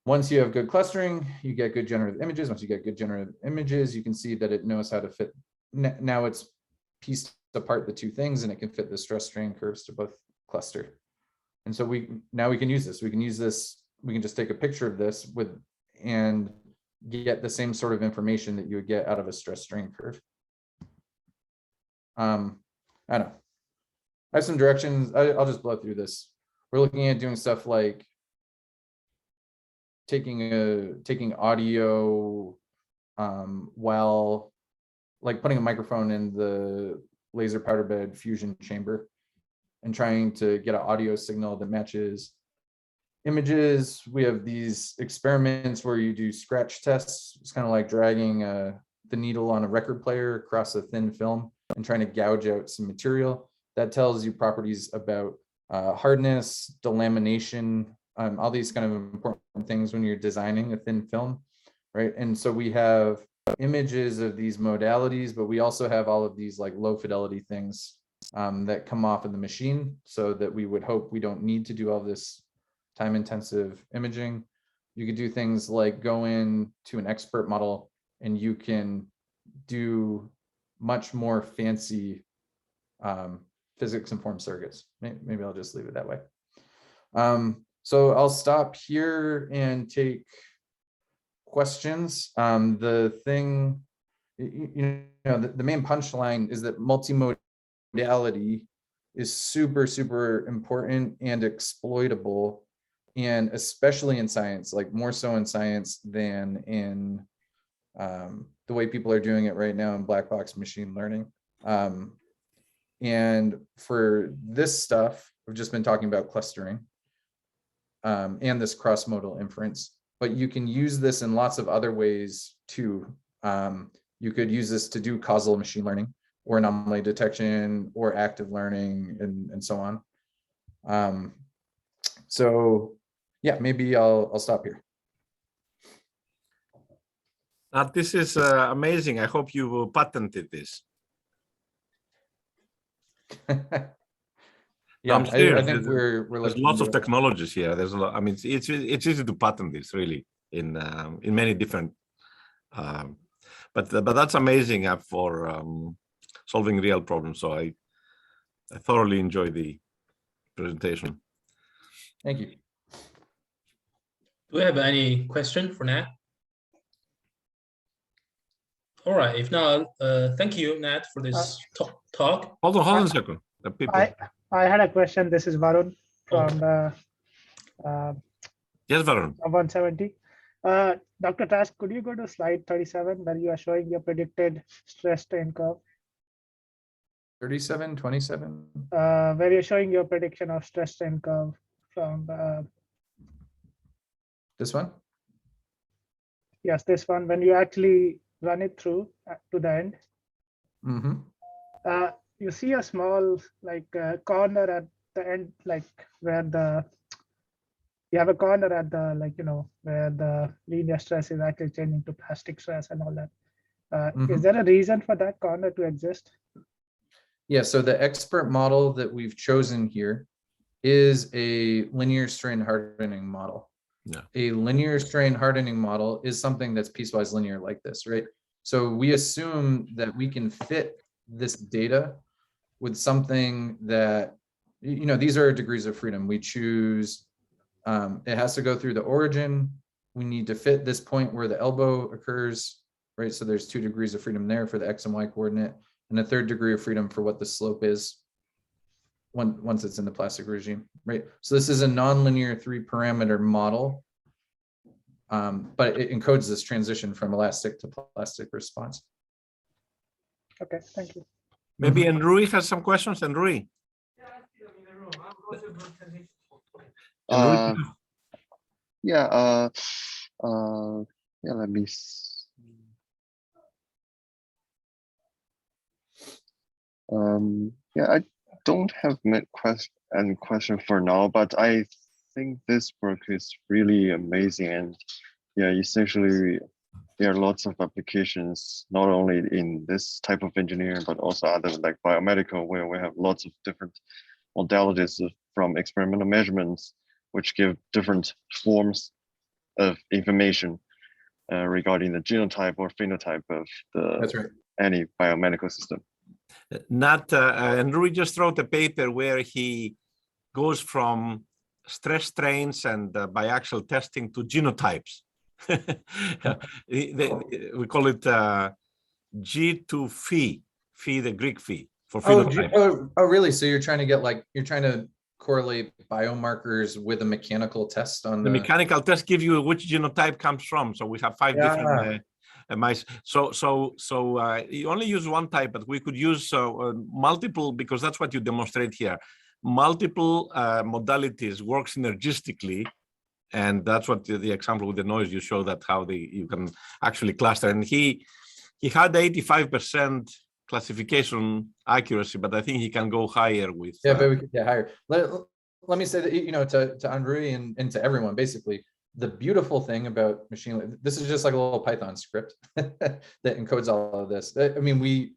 C: once you have good clustering, you get good generative images. Once you get good generative images, you can see that it knows how to fit. Now it's pieced apart the two things, and it can fit the stress strain curves to both cluster. And so now we can use this. We can use this. We can just take a picture of this and get the same sort of information that you would get out of a stress strain curve. I don't know. I have some directions. I'll just blow through this. We're looking at doing stuff like taking audio while like putting a microphone in the laser powder bed fusion chamber and trying to get an audio signal that matches images. We have these experiments where you do scratch tests. It's kind of like dragging the needle on a record player across a thin film and trying to gouge out some material. That tells you properties about hardness, delamination, all these kind of important things when you're designing a thin film, right? And so we have images of these modalities, but we also have all of these like low fidelity things that come off of the machine, so that we would hope we don't need to do all this time intensive imaging. You could do things like go in to an expert model and you can do much more fancy physics informed circuits. Maybe I'll just leave it that way. So I'll stop here and take questions. The thing, the main punchline is that multimodality is super, super important and exploitable, and especially in science, like more so in science than in the way people are doing it right now in black box machine learning. And for this stuff, we've just been talking about clustering and this cross-modal inference, but you can use this in lots of other ways too. You could use this to do causal machine learning or anomaly detection or active learning and so on. So yeah, maybe I'll stop here.
A: This is amazing. I hope you patented this.
C: Yeah,
A: I'm serious.
C: I think we're
A: there's lots of technologies here. There's a lot. I mean, it's easy to patent this really in many different. But that's amazing for solving real problems. So I thoroughly enjoyed the presentation.
C: Thank you.
B: Do we have any question for Nat? All right. If not, thank you, Nat, for this talk.
A: Hold on a second.
E: I had a question. This is Varun from
A: Yes, Varun.
E: 170. Dr. Trask, could you go to slide 37 where you are showing your predicted stress strain curve?
C: 37, 27.
E: Where you're showing your prediction of stress strain curve from
C: This one?
E: Yes, this one. When you actually run it through to the end, you see a small corner at the end, like where you have a corner at the where the linear stress is actually changing to plastic stress and all that. Is there a reason for that corner to exist?
C: Yeah, so the expert model that we've chosen here is a linear strain hardening model.
A: Yeah.
C: A linear strain hardening model is something that's piecewise linear like this, right? So we assume that we can fit this data with something that, these are degrees of freedom. We choose, it has to go through the origin. We need to fit this point where the elbow occurs, right? So there's 2 degrees of freedom there for the X and Y coordinate, and a 3rd degree of freedom for what the slope is once it's in the plastic regime, right? So this is a nonlinear 3-parameter model, but it encodes this transition from elastic to plastic response.
E: Okay, thank you.
A: Maybe Enrui has some questions. Enrui.
F: Yeah, let me see. Yeah, I don't have any question for now, but I think this work is really amazing, and yeah, essentially there are lots of applications not only in this type of engineering but also other like biomedical, where we have lots of different modalities from experimental measurements which give different forms of information regarding the genotype or phenotype of
C: That's right.
F: any biomedical system.
A: Nat, and Rui just wrote a paper where he goes from stress strains and biaxial testing to genotypes. We call it G to phi, the Greek phi for phenotype.
C: Oh, really? So you're trying to get you're trying to correlate biomarkers with a mechanical test on
A: the mechanical test give you which genotype comes from. So we have 5 different mice. So you only use one type, but we could use multiple, because that's what you demonstrate here. Multiple modalities work synergistically, and that's what the example with the noise, you show that how you can actually cluster. And he had 85% classification accuracy, but I think he can go higher with.
C: Yeah, but we could get higher. Let me say that, you know, to Andrei and to everyone, basically, the beautiful thing about machine learning, this is just like a little Python script that encodes all of this. I mean,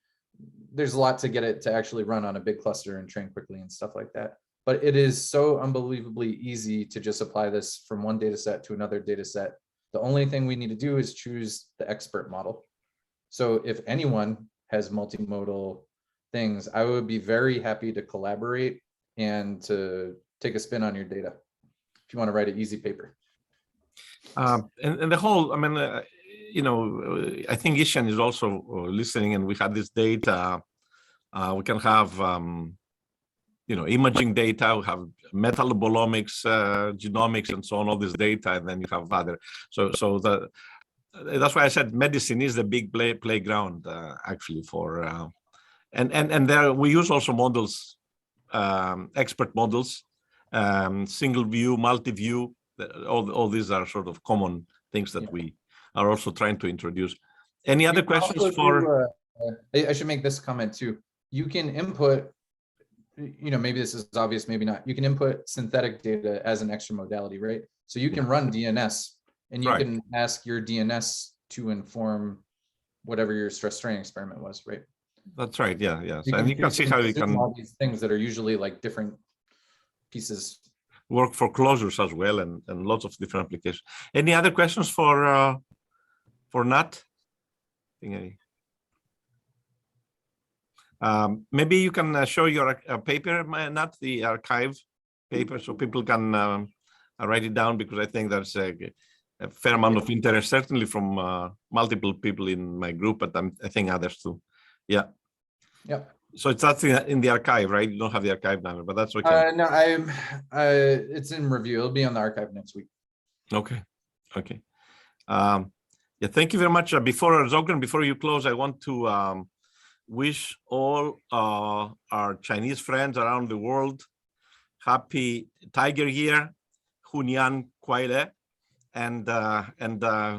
C: there's a lot to get it to actually run on a big cluster and train quickly and stuff like that. But it is so unbelievably easy to just apply this from one data set to another data set. The only thing we need to do is choose the expert model. So if anyone has multimodal things, I would be very happy to collaborate and to take a spin on your data if you want to write an easy paper.
A: And the whole, I mean, you know, I think Ishan is also listening, and we had this data. We can have, you know, imaging data, we have metabolomics, genomics, and so on, all this data, and then you have other. So that's why I said medicine is the big playground actually for, and there we use also models, expert models, single view, multi-view. All these are sort of common things that we are also trying to introduce. Any other questions for?
C: I should make this comment too. You can input, you know, maybe this is obvious, maybe not. You can input synthetic data as an extra modality, right? So you can run DNS, and you can ask your DNS to inform whatever your stress strain experiment was, right?
A: That's right. Yeah. So, and you can see how you can
C: all these things that are usually like different pieces.
A: Work for closures as well, and lots of different applications. Any other questions for Nat? Maybe you can show your paper, Nat, the archive paper, so people can write it down, because I think there's a fair amount of interest, certainly from multiple people in my group, but I think others too. Yeah. So that's in the archive, right? You don't have the archive number, but that's okay.
C: No, it's in review. It'll be on the archive next week.
A: Okay. Yeah, thank you very much. Before Zogran, before you close, I want to wish all our Chinese friends around the world happy Tiger Year, Hunyan Kuai, and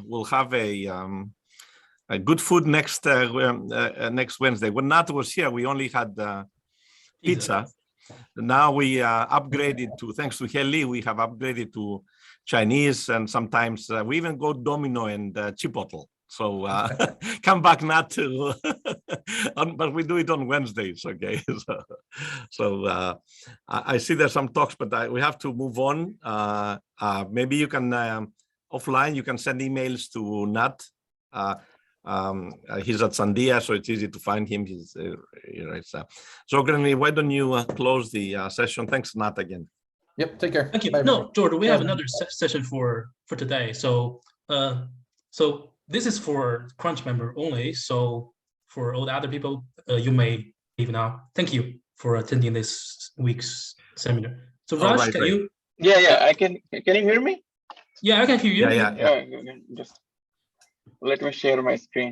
A: we'll have a good food next Wednesday. When Nat was here, we only had pizza. Now we upgraded to, thanks to Heli, we have upgraded to Chinese, and sometimes we even go Domino and Chipotle. So come back, Nat, to, but we do it on Wednesdays, okay? So I see there's some talks, but we have to move on. Maybe you can, offline, you can send emails to Nat. He's at Sandia, so it's easy to find him. He's right. So, Granny, why don't you close the session? Thanks, Nat, again.
C: Yep, take care.
B: Thank you.
C: Bye,
B: No, Jordan, we have another session for today. So, so this is for Crunch member only. So for all the other people, you may leave now. Thank you for attending this week's seminar. So Raj, can you?
G: Yeah, I can. Can you hear me?
B: Yeah, I can hear you.
A: Yeah.
G: Just let me share my screen.